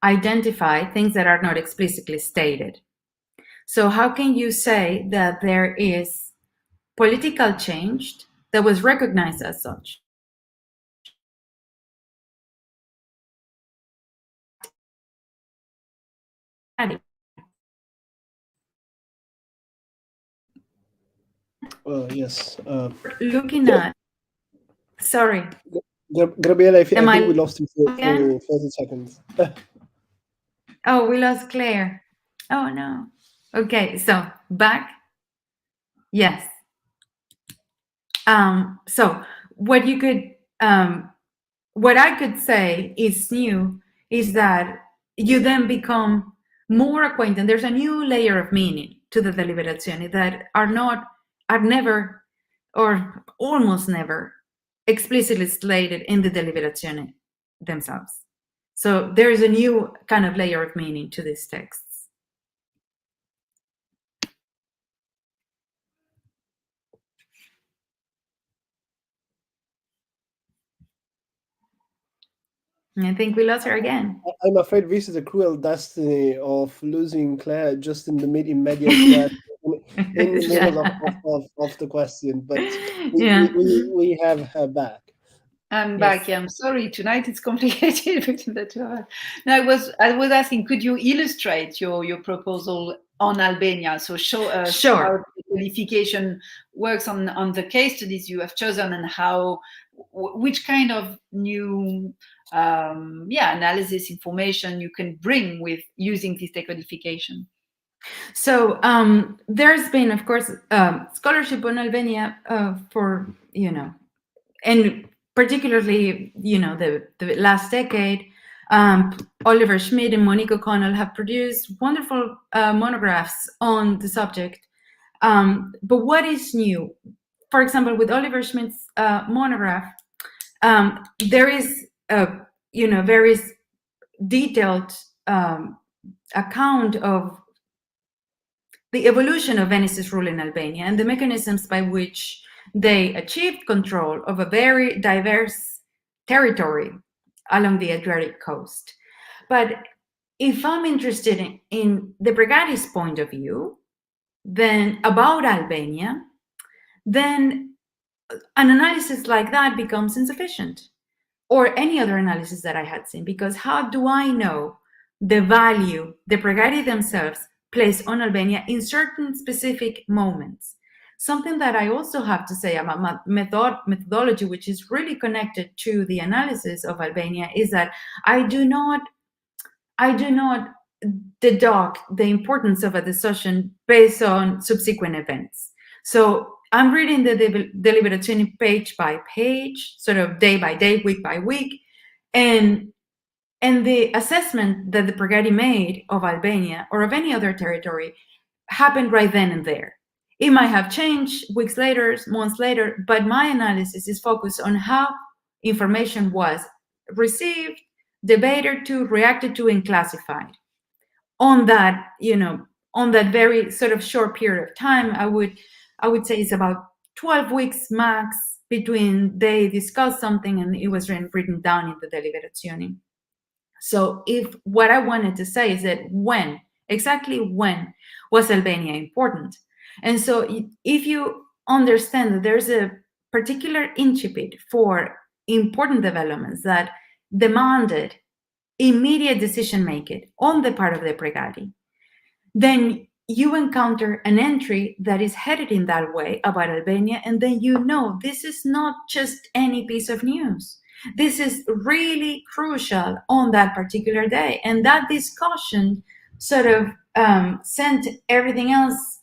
identify things that are not explicitly stated? So how can you say that there is political change that was recognized as such? Yes. Looking at, sorry. Grabiela, I think we lost you for 30 seconds. Oh, we lost Claire. Oh, no. Okay, so back. Yes. So what you could, what I could say is new is that you then become more acquainted. There's a new layer of meaning to the deliberazioni that are never or almost never explicitly stated in the deliberazioni themselves. So there is a new kind of layer of meaning to these texts. I think we lost her again. I'm afraid this is a cruel destiny of losing Claire just in the medias in the middle of the question, but we have her back. I'm Yes. back. Yeah, I'm sorry. Tonight it's complicated between the two of us. No, I was asking, could you illustrate your proposal on Albania? So show us Sure. how the qualification works on the case studies you have chosen, and how which kind of new analysis information you can bring with using this decodification. So there's been, of course, scholarship on Albania for, and particularly, the last decade. Oliver Schmidt and Monique O'Connell have produced wonderful monographs on the subject. But what is new? For example, with Oliver Schmidt's monograph, there is a very detailed account of the evolution of Venice's rule in Albania and the mechanisms by which they achieved control of a very diverse territory along the Adriatic coast. But if I'm interested in the Bregati's point of view, then about Albania, then an analysis like that becomes insufficient, or any other analysis that I had seen, because how do I know the value the Bregati themselves place on Albania in certain specific moments? Something that I also have to say about methodology, which is really connected to the analysis of Albania, is that I do not deduct the importance of a decision based on subsequent events. So I'm reading the Deliberazioni page by page, sort of day by day, week by week, and the assessment that the Bregati made of Albania or of any other territory happened right then and there. It might have changed weeks later, months later, but my analysis is focused on how information was received, debated to, reacted to, and classified. On that, on that very sort of short period of time, I would say it's about 12 weeks max between they discussed something and it was written down in the Deliberazioni. So if what I wanted to say is that exactly when was Albania important? And so if you understand that there's a particular incipit for important developments that demanded immediate decision making on the part of the Bregati, then you encounter an entry that is headed in that way about Albania, and then this is not just any piece of news. This is really crucial on that particular day. And that discussion sort of sent everything else,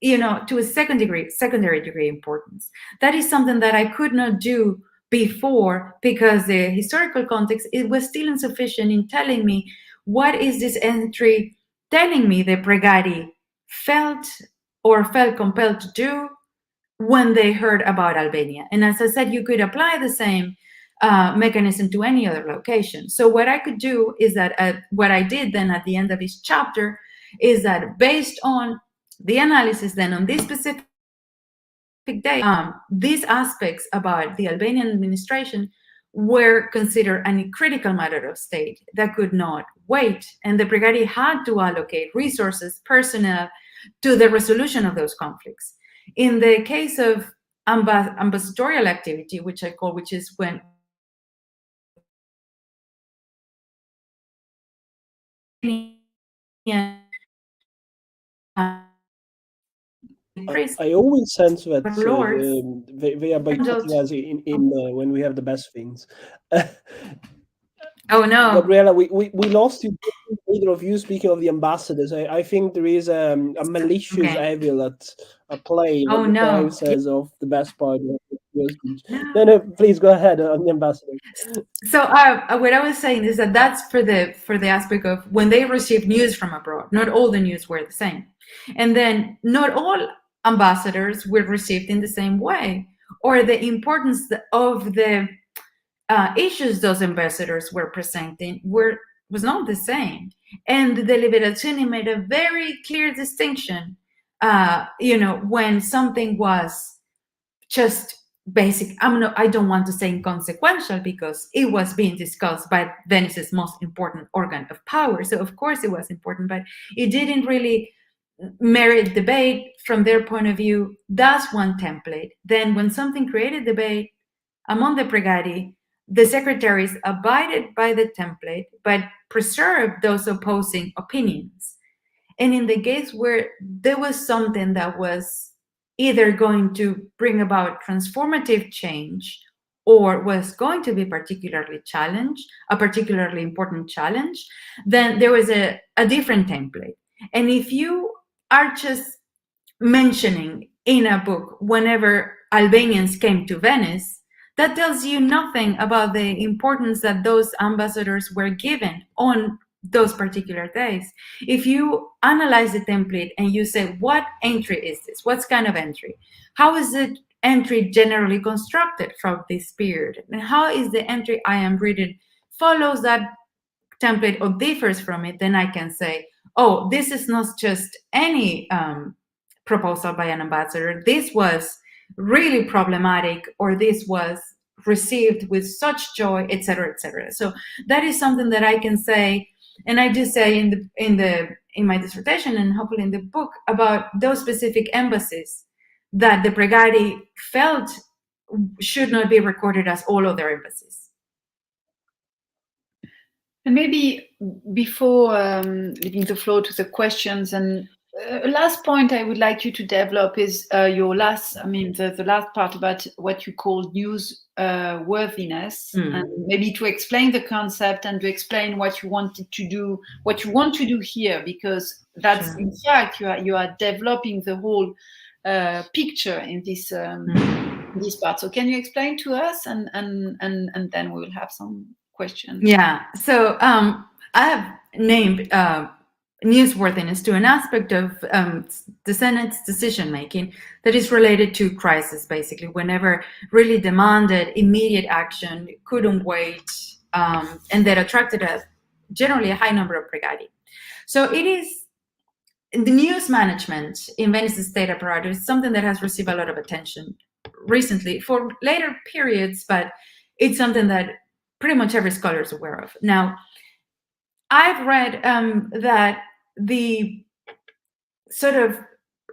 to a secondary degree importance. That is something that I could not do before, because the historical context, it was still insufficient in telling me what is this entry telling me the Bregati felt compelled to do when they heard about Albania. And as I said, you could apply the same mechanism to any other location. So what I could do is that what I did then at the end of each chapter is that based on the analysis then on this specific day, these aspects about the Albanian administration were considered a critical matter of state that could not wait. And the Bregati had to allocate resources, personnel, to the resolution of those conflicts. In the case of ambassadorial activity, which is when I always sense that they are boycotting us in when we have the best things. Oh no, Gabriela, we lost you. Either of you speaking of the ambassadors. I think there is a malicious evil at play. Oh when the no, time says of the best part of your speech. No, please go ahead on the ambassador. So what I was saying is that that's for the aspect of when they receive news from abroad. Not all the news were the same, and then not all ambassadors were received in the same way, or the importance of the issues those ambassadors were presenting was not the same. And the Deliberazioni made a very clear distinction, when something was just I don't want to say inconsequential, because it was being discussed by Venice's most important organ of power. So of course it was important, but it didn't really merit debate from their point of view. That's one template. Then when something created debate among the pregadi, the secretaries abided by the template, but preserved those opposing opinions. And in the case where there was something that was either going to bring about transformative change or was going to be particularly challenged, a particularly important challenge, then there was a different template. And if you are just mentioning in a book whenever Albanians came to Venice, that tells you nothing about the importance that those ambassadors were given on those particular days. If you analyze the template and you say, what entry is this? What kind of entry? How is the entry generally constructed from this period? And how is the entry I am reading follows that template or differs from it? Then I can say, oh, this is not just any proposal by an ambassador. This was really problematic, or this was received with such joy, etc., etc. So that is something that I can say, and I do say in my dissertation and hopefully in the book, about those specific embassies that the pregadi felt should not be recorded as all other embassies. And maybe before leaving the floor to the questions, and last point I would like you to develop is your last, the last part about what you call newsworthiness, and maybe to explain the concept and to explain what you wanted to do, what you want to do here, because that's in fact you are developing the whole picture in this this part. So can you explain to us, and then we will have some questions. Yeah. So I have named newsworthiness to an aspect of the Senate's decision making that is related to crisis, basically, whenever really demanded immediate action, couldn't wait, and that attracted generally a high number of pregadi. So it is the news management in Venice's state apparatus is something that has received a lot of attention recently for later periods, but it's something that pretty much every scholar is aware of. Now, I've read that the sort of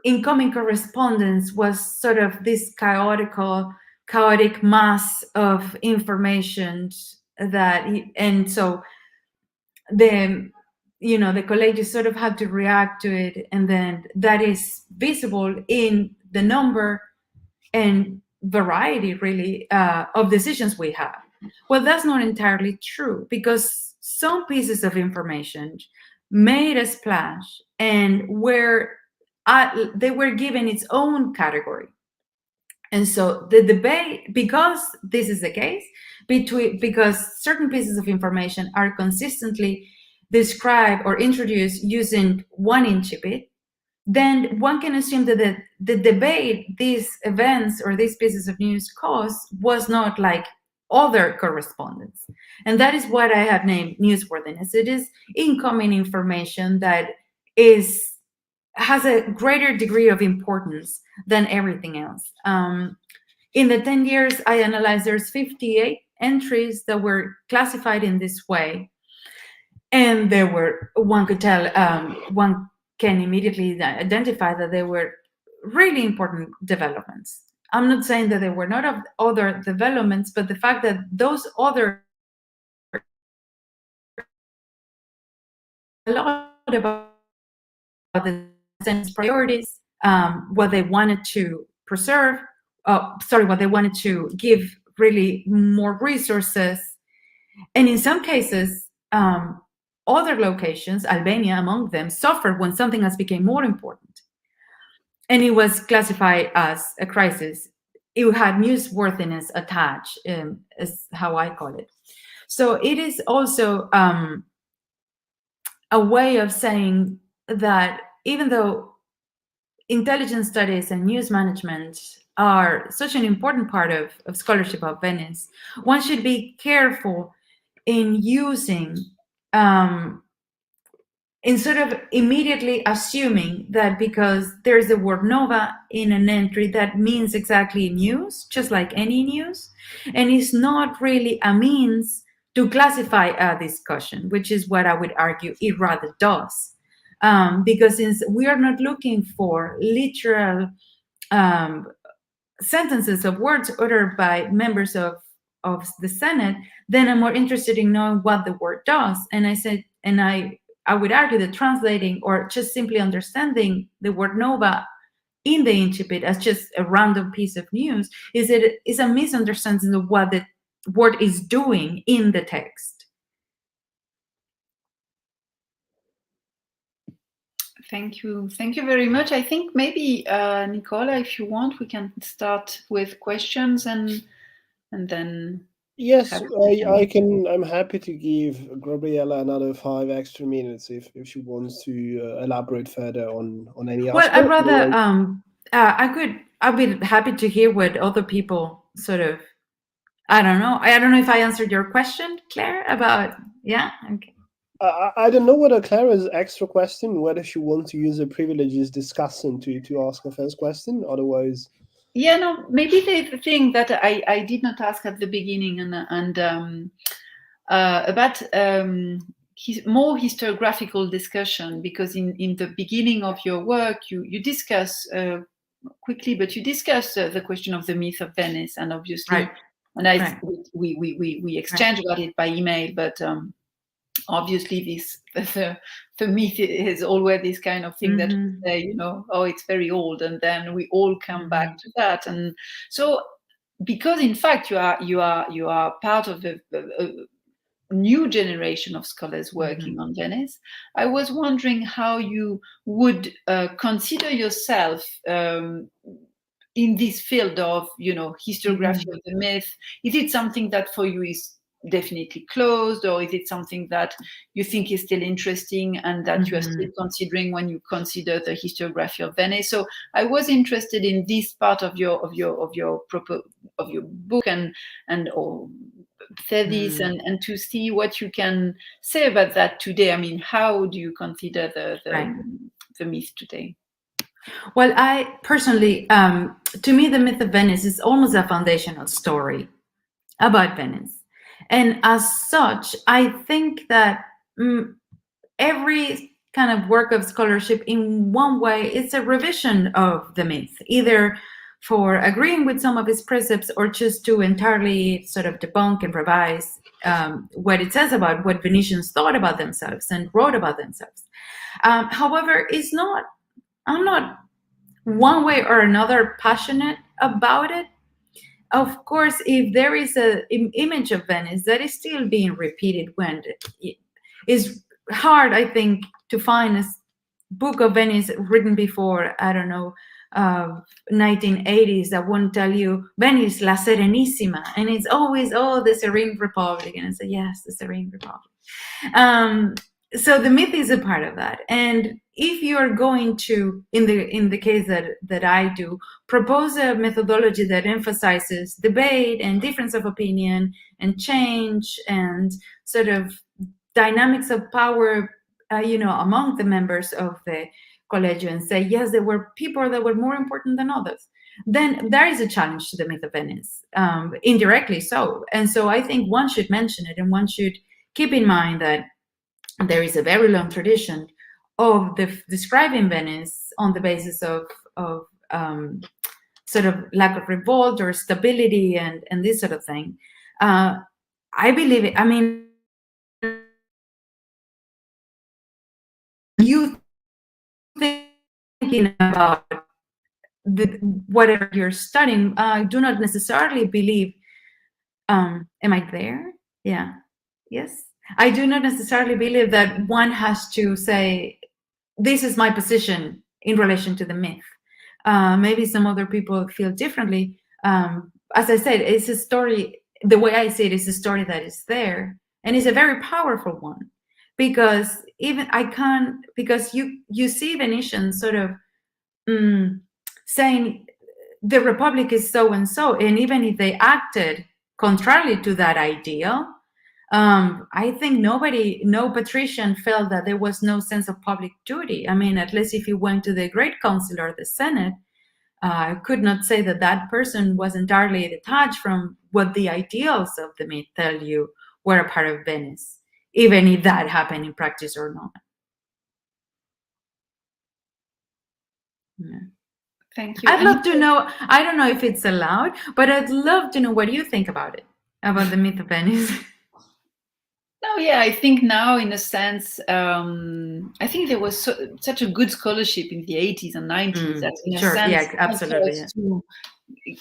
incoming correspondence was sort of this chaotic mass of information that, and so the colleges sort of had to react to it, and then that is visible in the number and variety, really, of decisions we have. Well, that's not entirely true, because some pieces of information made a splash and they were given its own category. And so the debate, because this is the case, because certain pieces of information are consistently described or introduced using one incipit, then one can assume that the debate these events or these pieces of news caused was not like other correspondence. And that is what I have named newsworthiness. It is incoming information that has a greater degree of importance than everything else. In the 10 years I analyzed, there's 58 entries that were classified in this way. And there were, one could tell, one can immediately identify that there were really important developments. I'm not saying that there were not other developments, but the fact that those other, a lot about the Senate's priorities, what they wanted to preserve, what they wanted to give really more resources. And in some cases, other locations, Albania among them, suffered when something else became more important. And it was classified as a crisis. It had newsworthiness attached, is how I call it. So it is also a way of saying that even though intelligence studies and news management are such an important part of scholarship of Venice, one should be careful in using in sort of immediately assuming that because there's the word nova in an entry, that means exactly news, just like any news, and it's not really a means to classify a discussion, which is what I would argue it rather does. Because since we are not looking for literal sentences of words uttered by members of the Senate, then I'm more interested in knowing what the word does. And I said, and I would argue that translating or just simply understanding the word nova in the incipit as just a random piece of news is a misunderstanding of what the word is doing in the text. Thank you very much. I think maybe Nicola, if you want, we can start with questions and then. Yes, I'm happy to give Grabiela another 5 extra minutes if she wants to elaborate further on any aspect. Well, I'd rather I'd be happy to hear what other people sort of. I don't know if I answered your question, Claire, about okay. I don't know whether Clara's extra question, whether she wants to use her privileges discussing to ask her first question. Otherwise, yeah, no, maybe the thing that I did not ask at the beginning and about more historiographical discussion, because in the beginning of your work you discuss quickly, but you discuss the question of the myth of Venice, and obviously, right. and we exchange about it by email, but obviously the myth is always this kind of thing that we say, oh, it's very old, and then we all come back to that. And so, because in fact you are part of a new generation of scholars working on Venice, I was wondering how you would consider yourself in this field of historiography of the myth. Is it something that for you is definitely closed, or is it something that you think is still interesting and that you are still considering when you consider the historiography of Venice? So I was interested in this part of your book and or thesis, and to see what you can say about that today. I mean, how do you consider the myth today? Well, I personally, to me, the myth of Venice is almost a foundational story about Venice. And as such, I think that every kind of work of scholarship in one way, it's a revision of the myth, either for agreeing with some of its precepts or just to entirely sort of debunk and revise what it says about what Venetians thought about themselves and wrote about themselves. However, I'm not one way or another passionate about it. Of course, if there is an image of Venice that is still being repeated, when it is hard, I think, to find a book of Venice written before, I don't know, 1980s that won't tell you Venice, la Serenissima, and it's always, the Serene Republic, and it's yes, the Serene Republic. So the myth is a part of that, and if you're going to, in the case that I do, propose a methodology that emphasizes debate and difference of opinion and change and sort of dynamics of power, among the members of the Collegio, and say, yes, there were people that were more important than others, then there is a challenge to the myth of Venice, indirectly so. And so I think one should mention it, and one should keep in mind that there is a very long tradition of describing Venice on the basis of sort of lack of revolt or stability and this sort of thing. I believe it. I mean, you thinking about whatever you're studying, do not necessarily believe. Am I there? Yeah. Yes. I do not necessarily believe that one has to say, this is my position in relation to the myth. Maybe some other people feel differently. As I said, it's a story, the way I see it is a story that is there, and it's a very powerful one, because because you see Venetians sort of saying the Republic is so and so, and even if they acted contrarily to that ideal, I think no patrician felt that there was no sense of public duty. I mean, at least if you went to the Great Council or the Senate, I could not say that that person was entirely detached from what the ideals of the myth tell you were a part of Venice, even if that happened in practice or not. Yeah. Thank you. I'd love to know, I don't know if it's allowed, but I'd love to know what you think about it, about the myth of Venice. No, yeah, I think now, in a sense, I think there was such a good scholarship in the 80s and 90s that, in a sense, yeah, absolutely.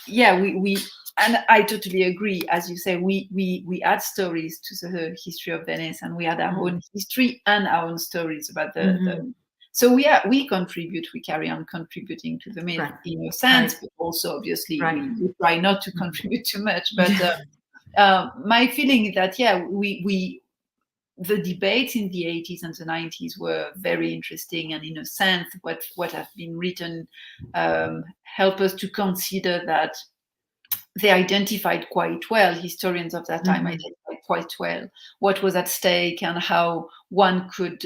We and I totally agree. As you say, we add stories to the history of Venice, and we had our own history and our own stories about the so we contribute, we carry on contributing to the myth in a sense, but also obviously we try not to contribute too much. But my feeling is that the debates in the 80s and the 90s were very interesting, and in a sense, what has been written help us to consider that they identified quite well, historians of that time identified quite well what was at stake and how one could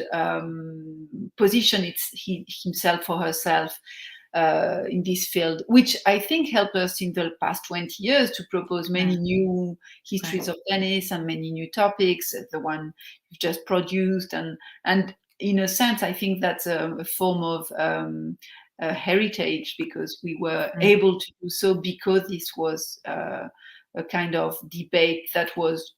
position himself or herself in this field, which I think helped us in the past 20 years to propose many new histories of Venice and many new topics, the one you've just produced. And in a sense, I think that's a form of heritage, because we were able to do so because this was a kind of debate that was,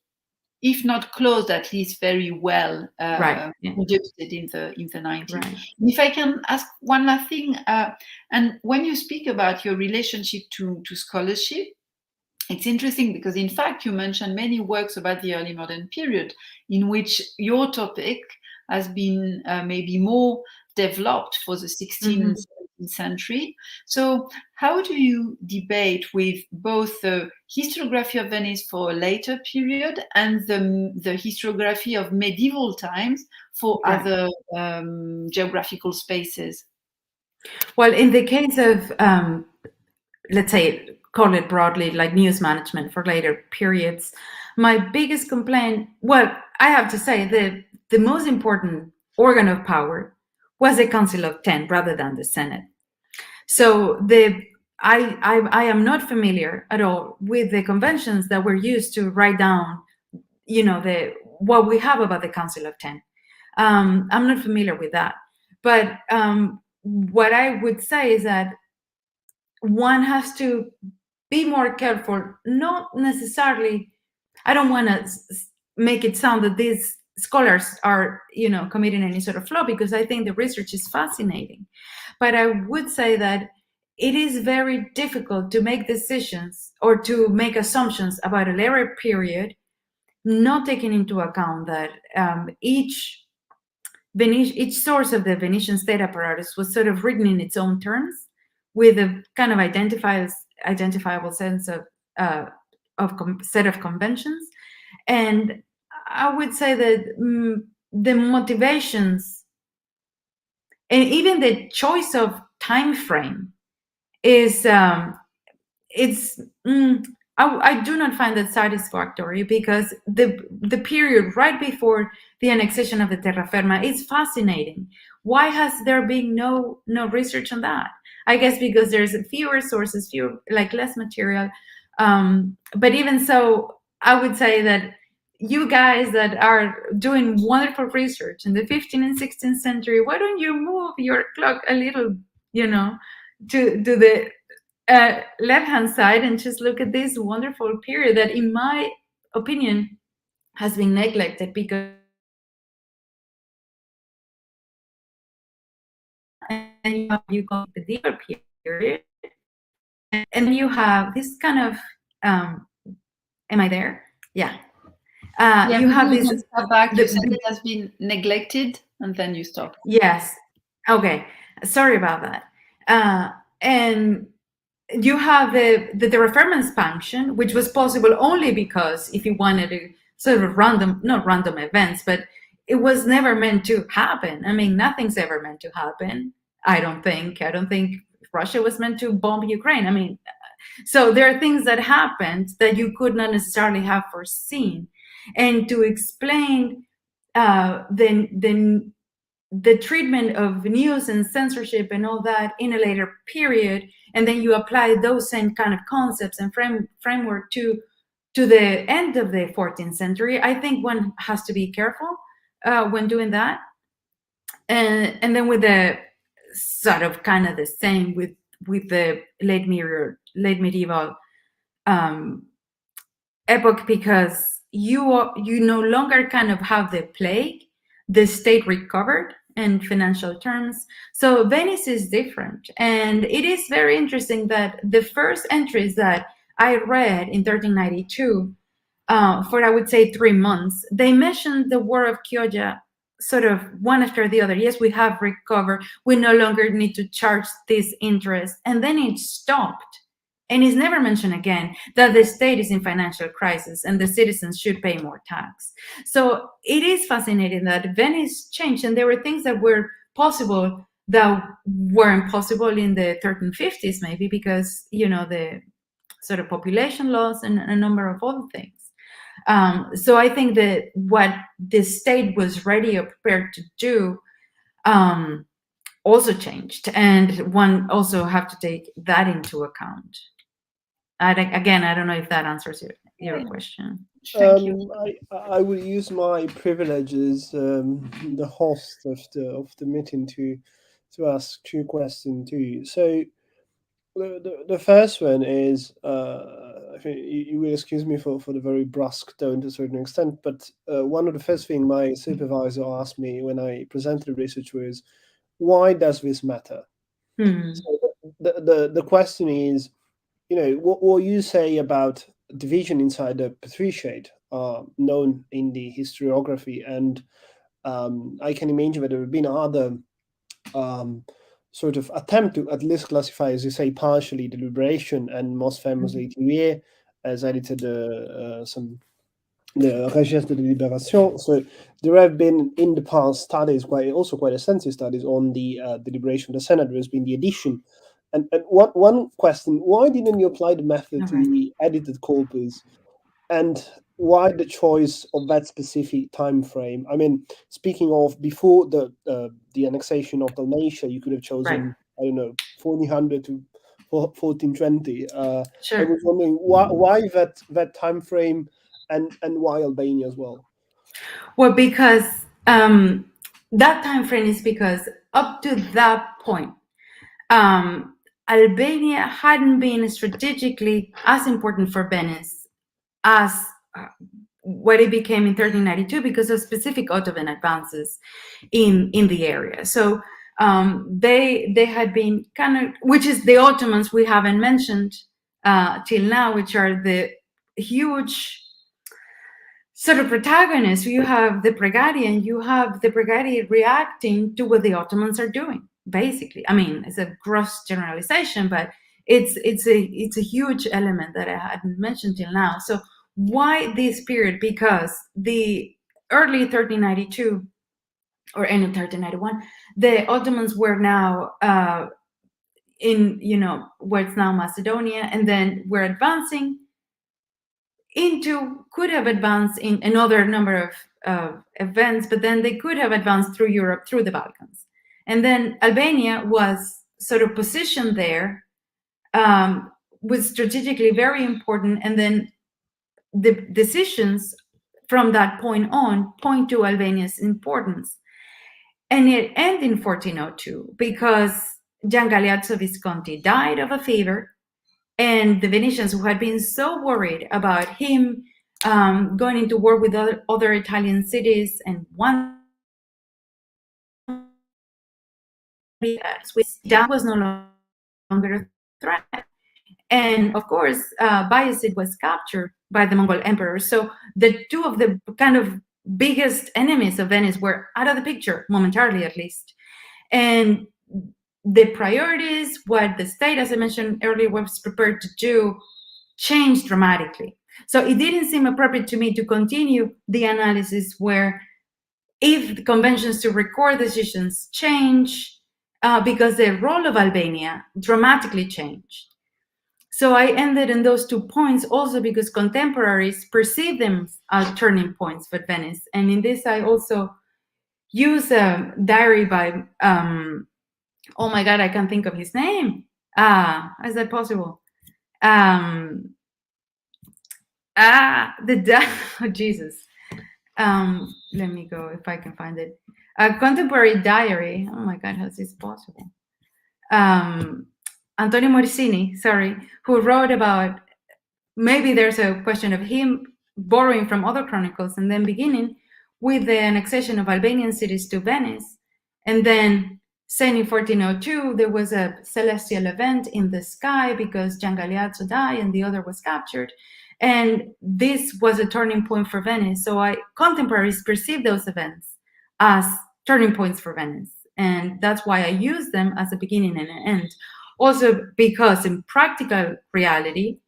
if not closed, at least very well conducted in the 90s. If I can ask one last thing, and when you speak about your relationship to scholarship, it's interesting because, in fact, you mentioned many works about the early modern period in which your topic has been maybe more developed for the 16th, 17th century. So how do you debate with both the historiography of Venice for a later period and the historiography of medieval times for other geographical spaces? Well, in the case of, let's say, call it broadly, like news management for later periods, my biggest complaint, well, I have to say that the most important organ of power was the Council of 10 rather than the Senate. So I am not familiar at all with the conventions that were used to write down, what we have about the Council of 10. I'm not familiar with that. But what I would say is that one has to be more careful, not necessarily, I don't want to make it sound that these scholars are, committing any sort of flaw, because I think the research is fascinating. But I would say that it is very difficult to make decisions or to make assumptions about a later period, not taking into account that each source of the Venetian state apparatus was sort of written in its own terms, with a kind of identifiable sense of set of conventions. And I would say that the motivations and even the choice of time frame is I do not find that satisfactory, because the period right before the annexation of the terra firma is fascinating. Why has there been no research on that? I guess because there's fewer sources, less material. But even so, I would say that you guys that are doing wonderful research in the 15th and 16th century, why don't you move your clock a little, to the left-hand side and just look at this wonderful period that, in my opinion, has been neglected, because and you go to the deeper period, and you have this kind of am I there? Yeah. You have this. Step back. You said it has been neglected, and then you stop. Yes. Okay. Sorry about that. And you have the reference function, which was possible only because if you wanted to sort of not random events, but it was never meant to happen. I mean, nothing's ever meant to happen. I don't think Russia was meant to bomb Ukraine. I mean, so there are things that happened that you could not necessarily have foreseen. and to explain the treatment of news and censorship and all that in a later period, and then you apply those same kind of concepts and framework to the end of the 14th century. I think one has to be careful when doing that. And then with the sort of kind of the same with the late medieval epoch, because you no longer kind of have the plague. The state recovered in financial terms. So Venice is different. And it is very interesting that the first entries that I read in 1392, for I would say 3 months, they mentioned the War of Chioggia sort of one after the other. Yes, we have recovered. We no longer need to charge this interest. And then it stopped. And it's never mentioned again that the state is in financial crisis and the citizens should pay more tax. So it is fascinating that Venice changed, and there were things that were possible that weren't possible in the 1350s, maybe because, you know, the sort of population loss and a number of other things. So I think that what the state was ready or prepared to do also changed, and one also have to take that into account. Again, I don't know if that answers your question. Thank you. I will use my privilege as the host of the meeting to ask 2 questions to you. So the first one is, I think you will excuse me for the very brusque tone to a certain extent, but one of the first things my supervisor asked me when I presented the research was, why does this matter? So the question is, you know, what you say about division inside the patriciate are known in the historiography, and I can imagine that there have been other sort of attempt to at least classify, as you say, partially the liberation, and most famously Larivière has edited the Registre de la Libération. So there have been in the past studies, quite extensive studies on the liberation of the Senate. There's been the edition. And one question, why didn't you apply the method to the edited corpus? And why the choice of that specific time frame? I mean, speaking of before the annexation of Dalmatia, you could have chosen, right, I don't know, 1400 to 1420. Sure. I was wondering why that time frame, and why Albania as well? Well, because that time frame is because up to that point, Albania hadn't been strategically as important for Venice as what it became in 1392 because of specific Ottoman advances in the area. So they had been kind of, which is the Ottomans we haven't mentioned till now, which are the huge sort of protagonists. You have the Pregari, and you have the Pregari reacting to what the Ottomans are doing. Basically, I mean, it's a gross generalization, but it's a huge element that I hadn't mentioned till now. So why this period? Because the early 1392 or end of 1391, the Ottomans were now in, you know, what's now Macedonia, and then we're advancing into, could have advanced in another number of events, but then they could have advanced through Europe, through the Balkans. And then Albania was sort of positioned there, was strategically very important, and then the decisions from that point on point to Albania's importance. And it ended in 1402 because Gian Galeazzo Visconti died of a fever, and the Venetians, who had been so worried about him going into war with other Italian cities, and one that was no longer a threat. And of course, Bayezid was captured by the Mongol emperor. So the two of the kind of biggest enemies of Venice were out of the picture, momentarily at least. And the priorities, what the state, as I mentioned earlier, was prepared to do, changed dramatically. So it didn't seem appropriate to me to continue the analysis where if the conventions to record decisions change, because the role of Albania dramatically changed. So I ended in those 2 points also because contemporaries perceive them as turning points for Venice. And in this, I also use a diary by, oh my God, I can't think of his name. How is that possible? Oh, Jesus. Let me go if I can find it. A contemporary diary. Oh my God, how is this possible? Antonio Morosini, sorry, who wrote about, maybe there's a question of him borrowing from other chronicles and then beginning with the annexation of Albanian cities to Venice. And then saying in 1402, there was a celestial event in the sky because Gian Galeazzo died and the other was captured. And this was a turning point for Venice. So contemporaries perceive those events as turning points for Venice. And that's why I use them as a beginning and an end. Also because in practical reality,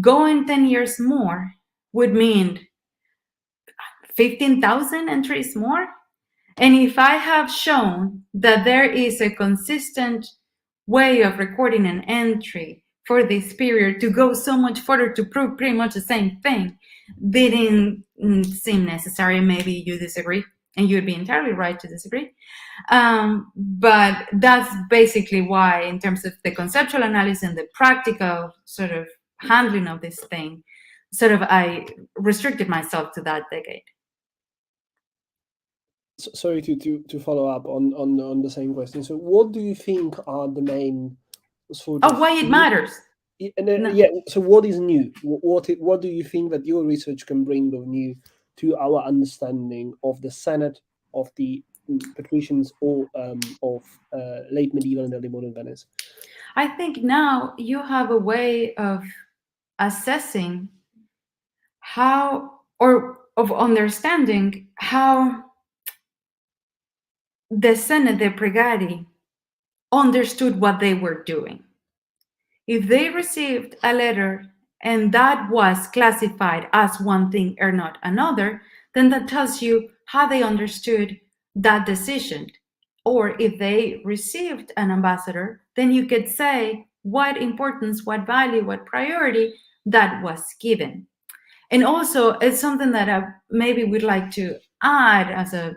going 10 years more would mean 15,000 entries more. And if I have shown that there is a consistent way of recording an entry for this period to go so much further to prove pretty much the same thing, didn't seem necessary. Maybe you disagree, and you'd be entirely right to disagree. But that's basically why, in terms of the conceptual analysis and the practical sort of handling of this thing, sort of I restricted myself to that decade. Sorry to follow up on the same question. So what do you think are the main sort of... why it matters? Yeah, so what is new? What do you think that your research can bring of new to our understanding of the Senate, of the patricians, or of late medieval and early modern Venice? I think now you have a way of assessing how, or of understanding how the Senate, the Pregari, understood what they were doing. If they received a letter and that was classified as one thing or not another, then that tells you how they understood that decision. Or if they received an ambassador, then you could say what importance, what value, what priority that was given. And also, it's something that I maybe would like to add as a,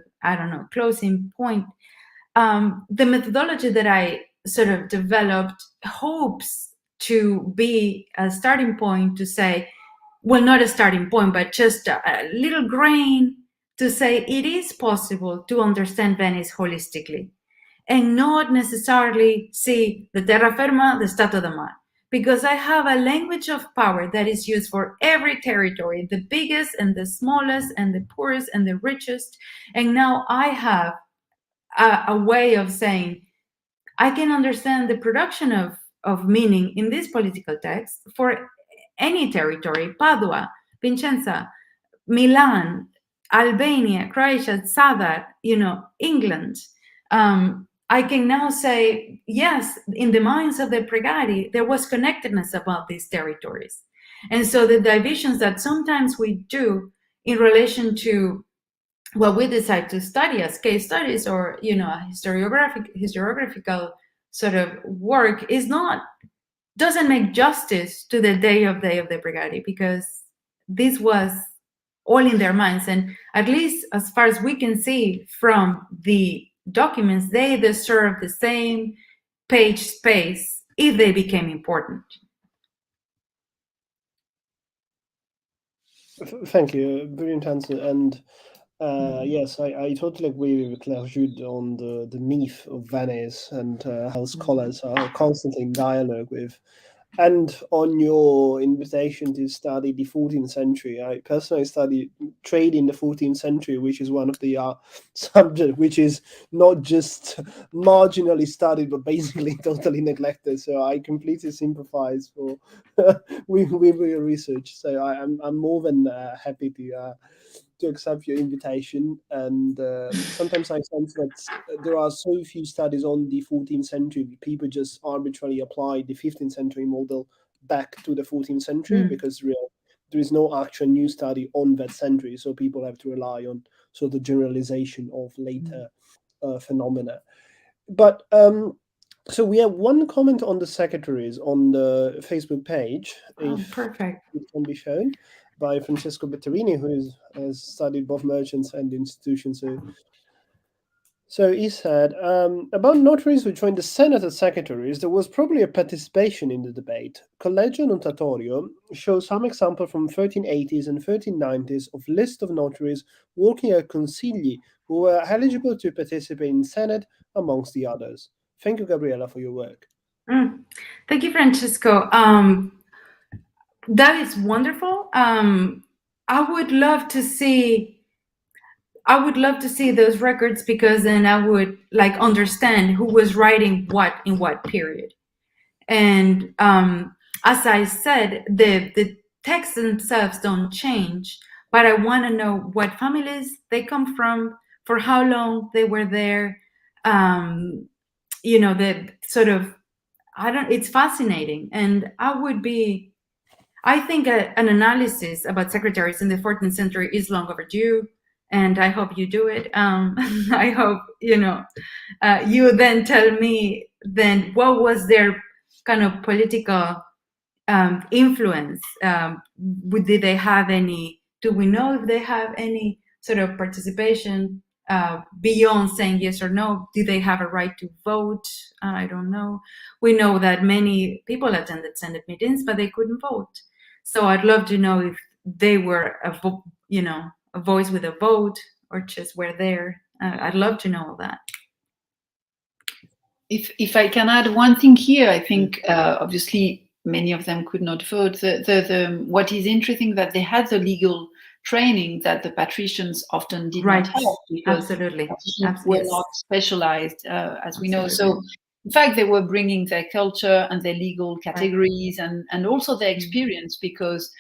closing point. The methodology that I sort of developed hopes to be a starting point to say, well, not a starting point, but just a little grain to say it is possible to understand Venice holistically and not necessarily see the terra firma, the stato da mar, because I have a language of power that is used for every territory, the biggest and the smallest and the poorest and the richest. And now I have a way of saying, I can understand the production of meaning in this political text for any territory, Padua, Vicenza, Milan, Albania, Croatia, Zadar, England. I can now say, yes, in the minds of the Pregari, there was connectedness about these territories. And so the divisions that sometimes we do in relation to what we decide to study as case studies or, a historiographical sort of work doesn't make justice to the day of the Pregari, because this was all in their minds. And at least as far as we can see from the documents, they deserve the same page space if they became important. Thank you. Brilliant answer. And yes, I totally agree with Claire Judde on the myth of Venice and how scholars are constantly in dialogue with. And on your invitation to study the 14th century, I personally studied trade in the 14th century, which is one of the subjects which is not just marginally studied, but basically totally neglected. So I completely sympathize with your research. So I'm more than happy to accept your invitation. And sometimes I sense that there are so few studies on the 14th century, people just arbitrarily apply the 15th century model back to the 14th century because there is no actual new study on that century. So people have to rely on sort of generalization of later phenomena. But So we have one comment on the secretaries on the Facebook page, if Perfect. it can be shown, by Francesco Betterini, who has studied both merchants and institutions. So he said, about notaries who joined the Senate as secretaries, there was probably a participation in the debate. Collegio Notatorio shows some example from 1380s and 1390s of list of notaries working at consigli who were eligible to participate in Senate, amongst the others. Thank you, Gabriela, for your work. Thank you, Francesco. That is wonderful. I would love to see those records, because then I would understand who was writing what in what period. And as I said, the texts themselves don't change, but I want to know what families they come from, for how long they were there. The sort of, it's fascinating. And I think an analysis about secretaries in the 14th century is long overdue, and I hope you do it. I hope, you then tell me then what was their kind of political influence. Did they have any, do we know if they have any sort of participation beyond saying yes or no? Do they have a right to vote? I don't know. We know that many people attended Senate meetings, but they couldn't vote. So I'd love to know if they were a voice with a vote, or just were there. I'd love to know that. If I can add one thing here, I think obviously many of them could not vote. What is interesting that they had the legal training that the patricians often did not have, because patricians were not specialized, as we know. So in fact, they were bringing their culture and their legal categories and also their experience, because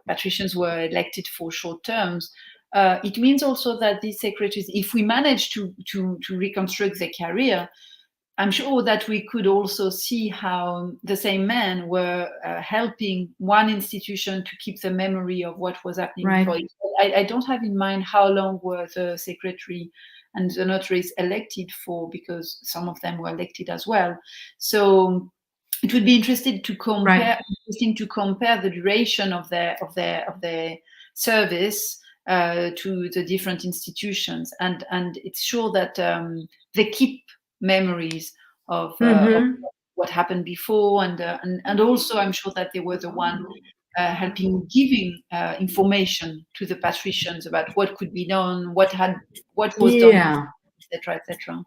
patricians were elected for short terms. It means also that these secretaries, if we manage to reconstruct their career, I'm sure that we could also see how the same men were helping one institution to keep the memory of what was happening before. I don't have in mind how long were the secretary and the notaries elected for, because some of them were elected as well. So it would be interesting to compare the duration of their service to the different institutions, and it's sure that they keep memories of what happened before, and also I'm sure that they were the one helping giving information to the patricians about what could be done, what was done, etc.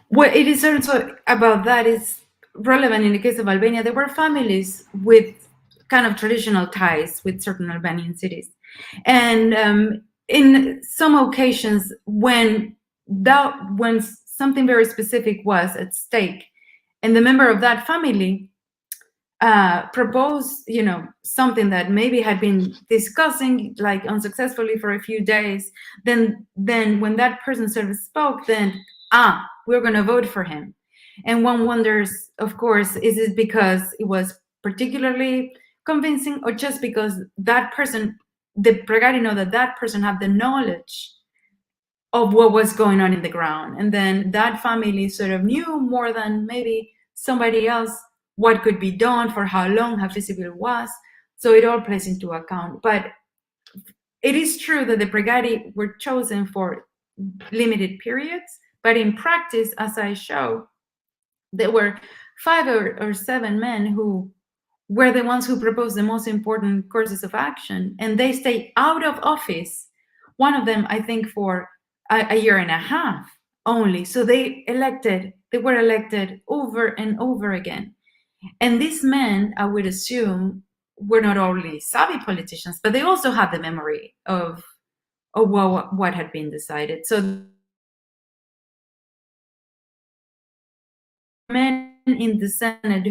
Well, it is also about that is relevant in the case of Albania. There were families with kind of traditional ties with certain Albanian cities, and in some occasions when something very specific was at stake, and the member of that family proposed, something that maybe had been discussing unsuccessfully for a few days, then when that person sort of spoke, then we're going to vote for him. And one wonders, of course, is it because it was particularly convincing, or just because that person, the pregari, know that person had the knowledge of what was going on in the ground, and then that family sort of knew more than maybe somebody else what could be done, for how long, how feasible it was. So it all plays into account. But it is true that the pregari were chosen for limited periods, but in practice, as I show, there were 5 or 7 men who were the ones who proposed the most important courses of action, and they stayed out of office, one of them, I think, for a year and a half only. So they were elected over and over again. And these men, I would assume, were not only savvy politicians, but they also had the memory of what had been decided. So men in the Senate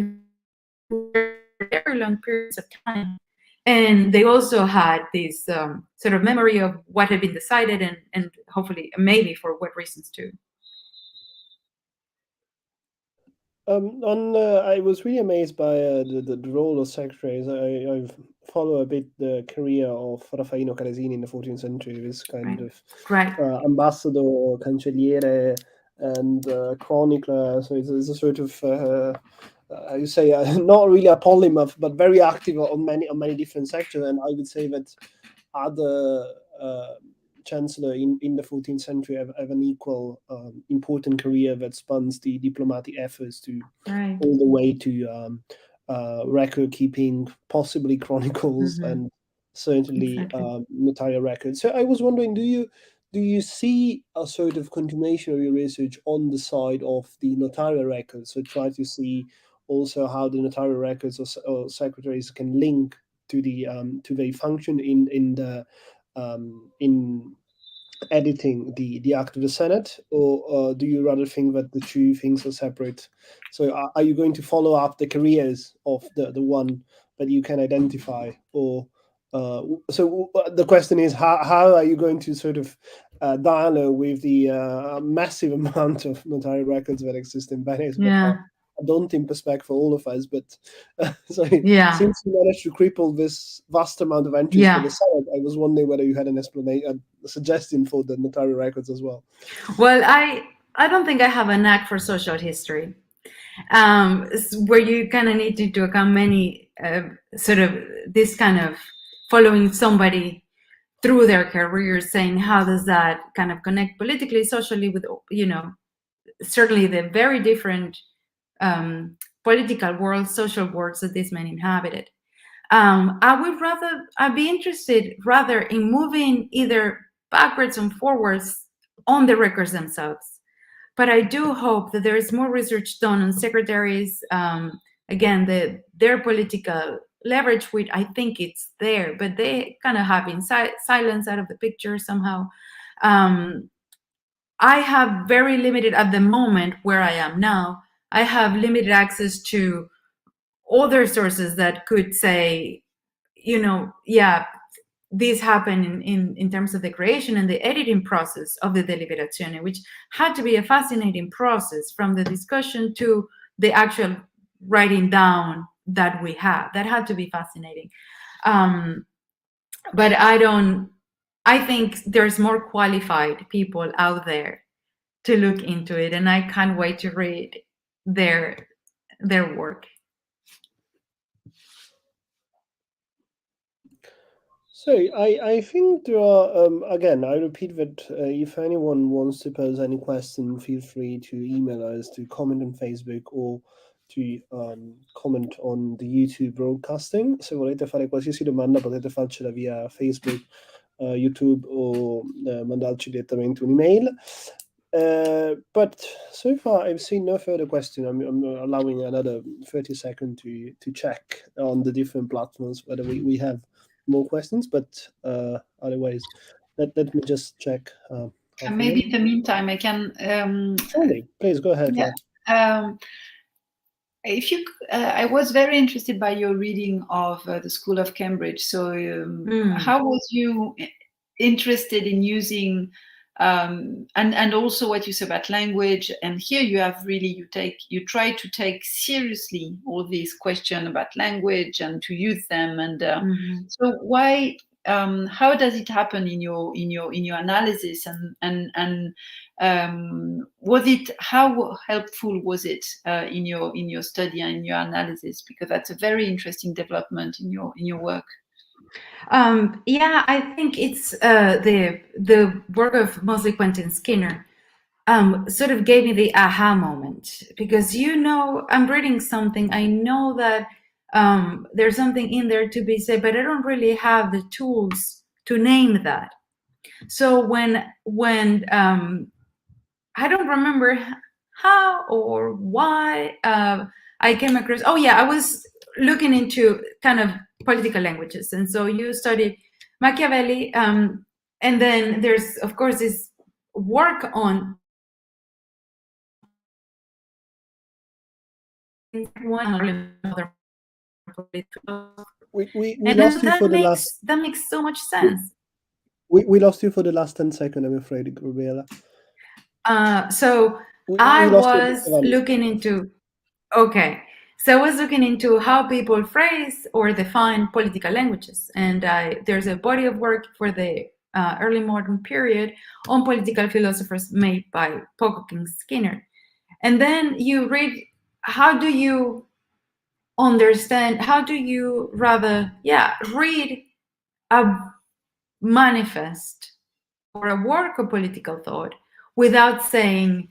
who were very long periods of time, and they also had this sort of memory of what had been decided, and hopefully, maybe for what reasons too. I was really amazed by the role of secretaries. I follow a bit the career of Raffaino Carasini in the 14th century, this kind of ambassador, cancelliere, and chronicler. So it's a sort of you say not really a polymath, but very active on many different sectors. And I would say that other chancellor in the 14th century have an equal important career that spans the diplomatic efforts to all the way to record keeping, possibly chronicles, and certainly notarial records. So I was wondering, do you see a sort of continuation of your research on the side of the notarial records? So try to see also how the notarial records or secretaries can link to the function in editing the act of the Senate, or do you rather think that the two things are separate? So are you going to follow up the careers of the one that you can identify, or the question is, how are you going to sort of dialogue with the massive amount of notarial records that exist in Venice? Yeah. I don't think perspective for all of us, but since you managed to cripple this vast amount of entries for the Senate, I was wondering whether you had an explanation, a suggestion for the notarial records as well. Well, I don't think I have a knack for social history, where you kind of need to do account many sort of this kind of following somebody through their career, saying how does that kind of connect politically, socially with, certainly the very different political worlds, social worlds that these men inhabited. I'd be interested rather in moving either backwards and forwards on the records themselves. But I do hope that there is more research done on secretaries. Again, their political leverage, which I think it's there, but they kind of have been silenced out of the picture somehow. I have very limited, at the moment where I am now, I have limited access to other sources that could say, this happened in terms of the creation and the editing process of the Deliberazione, which had to be a fascinating process from the discussion to the actual writing down that we have. That had to be fascinating. But I think there's more qualified people out there to look into it, and I can't wait to read their work. So I think there are, again, I repeat that if anyone wants to pose any question, feel free to email us, to comment on Facebook, or to comment on the YouTube broadcasting. Se volete fare qualsiasi domanda potete farcela via Facebook, YouTube, o mandarci direttamente un'email. But so far I've seen no further question. I'm allowing another 30 seconds to check on the different platforms whether we have more questions, but otherwise let me just check. Maybe in the meantime I can please go ahead. If you I was very interested by your reading of the School of Cambridge. So how was you interested in using and also what you said about language? And here you have really you try to take seriously all these questions about language and to use them. And so why how does it happen in your analysis, and how helpful was it in your study and in your analysis? Because that's a very interesting development in your work. I think it's the work of mostly Quentin Skinner sort of gave me the aha moment, because I'm reading something, I know that there's something in there to be said, but I don't really have the tools to name that. So when I don't remember how or why I came across, I was looking into kind of political languages. And so you study Machiavelli, and then there's, of course, this work on one other. We lost you for the last. That makes so much sense. We lost you for the last 10 seconds, I'm afraid, Grabiela. So I was looking into, So I was looking into how people phrase or define political languages. And there's a body of work for the early modern period on political philosophers made by Pocock and Skinner. And then you read, how do you understand, how do you rather, read a manifest or a work of political thought without saying,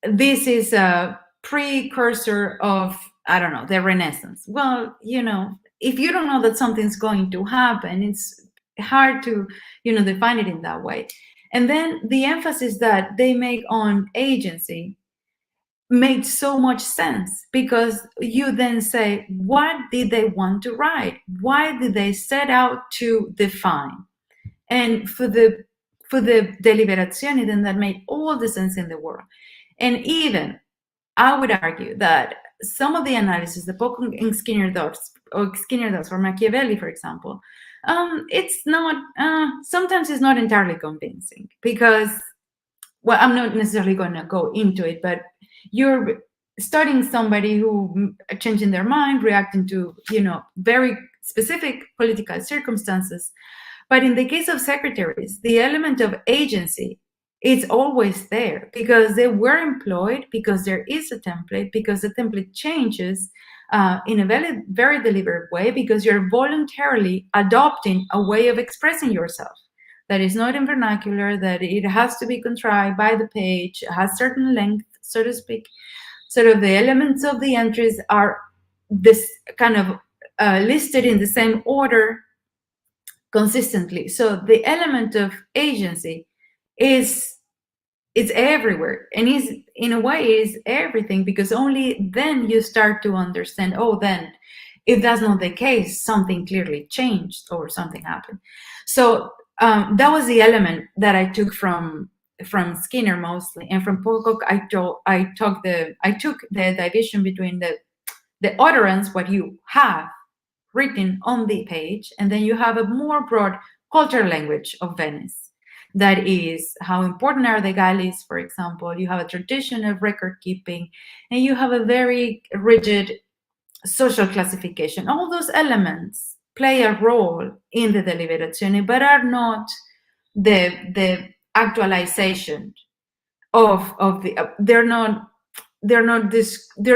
this is a precursor of, I don't know, the Renaissance. Well, if you don't know that something's going to happen, it's hard to, define it in that way. And then the emphasis that they make on agency made so much sense, because you then say, what did they want to write? Why did they set out to define? And for the Deliberazioni, then that made all the sense in the world. And even I would argue that some of the analysis that Pocock and Skinner does for Machiavelli, for example, it's not, sometimes it's not entirely convincing, because, well, I'm not necessarily going to go into it, but you're studying somebody who changing their mind, reacting to, very specific political circumstances. But in the case of secretaries, the element of agency is always there, because they were employed, because there is a template, because the template changes in a very, very deliberate way, because you're voluntarily adopting a way of expressing yourself that is not in vernacular, that it has to be contrived by the page, has certain length, so to speak. Sort of the elements of the entries are this kind of listed in the same order consistently. So the element of agency is everywhere, and is, in a way, is everything, because only then you start to understand, oh, then if that's not the case, something clearly changed or something happened. So that was the element that I took from Skinner mostly, and from Pocock I took the division between the utterance, what you have written on the page, and then you have a more broad cultural language of Venice. That is, how important are the galleys, for example. You have a tradition of record keeping, and you have a very rigid social classification. All those elements play a role in the Deliberazioni, but are not the actualization of the. They're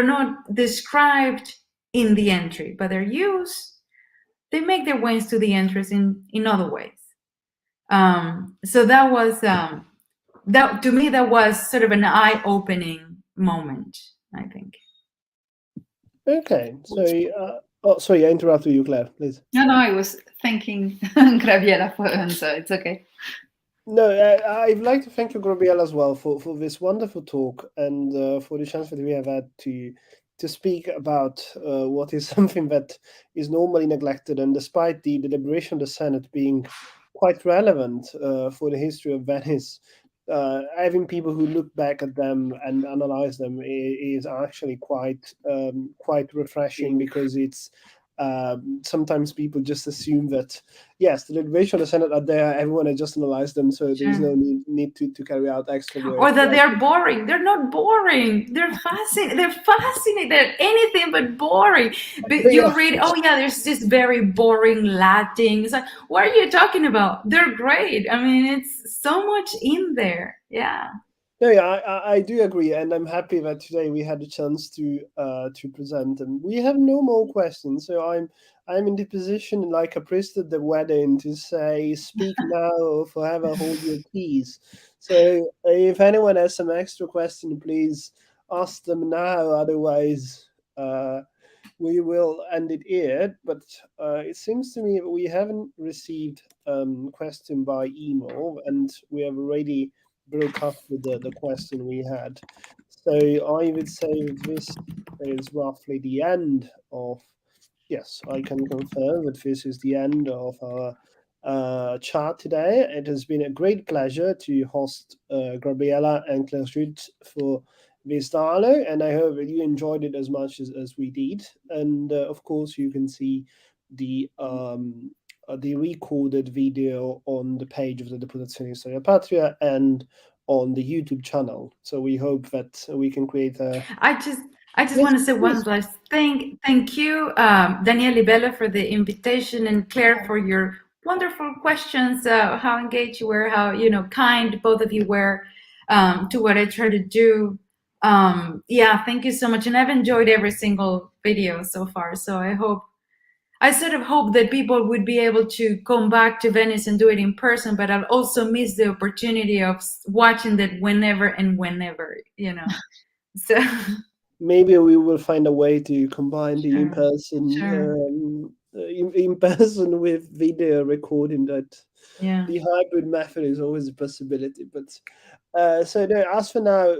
not described in the entry, but they're used. They make their ways to the entries in other ways. So that was that, to me, that was sort of an eye-opening moment, I think. Okay, so sorry, I interrupted you, Claire, please. No, I was thanking Grabiela for her answer. It's okay. No, I'd like to thank you, Grabiela, as well for this wonderful talk, and for the chance that we have had to speak about what is something that is normally neglected, and despite the deliberation of the Senate being quite relevant for the history of Venice, having people who look back at them and analyze them is actually quite refreshing, because it's sometimes people just assume that, yes, the deliberation of the Senate are there, everyone has just analyzed them, so there's no need to carry out extra work. Or that they're boring. They're not boring. They're fascinating. They're anything but boring. But you read, oh yeah, there's this very boring Latin. It's like, what are you talking about? They're great. I mean, it's so much in there. Yeah. No, yeah, I do agree, and I'm happy that today we had a chance to present them. We have no more questions, so I'm in the position, like a priest at the wedding, to say, speak now or forever hold your peace. So if anyone has some extra question, please ask them now. Otherwise, we will end it here. But it seems to me that we haven't received question by email, and we have already broke up with the question we had. So I would say this is roughly the end of, yes, I can confirm that this is the end of our chat today. It has been a great pleasure to host Grabiela and Claire Judde for this dialogue, and I hope that you enjoyed it as much as we did. And of course, you can see the recorded video on the page of the Deputazione di Storia Patria and on the YouTube channel. So we hope that we can create a... I just want to say one last thing. Thank you, Daniele Bella, for the invitation, and Claire for your wonderful questions, how engaged you were, how kind both of you were to what I try to do. Yeah, thank you so much, and I've enjoyed every single video so far. So I sort of hope that people would be able to come back to Venice and do it in person, but I'll also miss the opportunity of watching that whenever. So maybe we will find a way to combine the in-person in-person with video recording. That the hybrid method is always a possibility. But so as for now,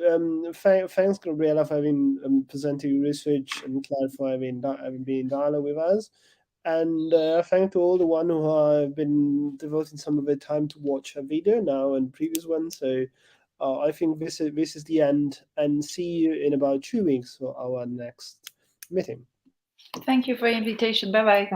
thanks Grabiela for having presented research and clarifying having been in dialogue with us. And thank to all the one who have been devoting some of their time to watch a video now and previous one. So I think this is the end, and see you in about 2 weeks for our next meeting. Thank you for the invitation. Bye bye.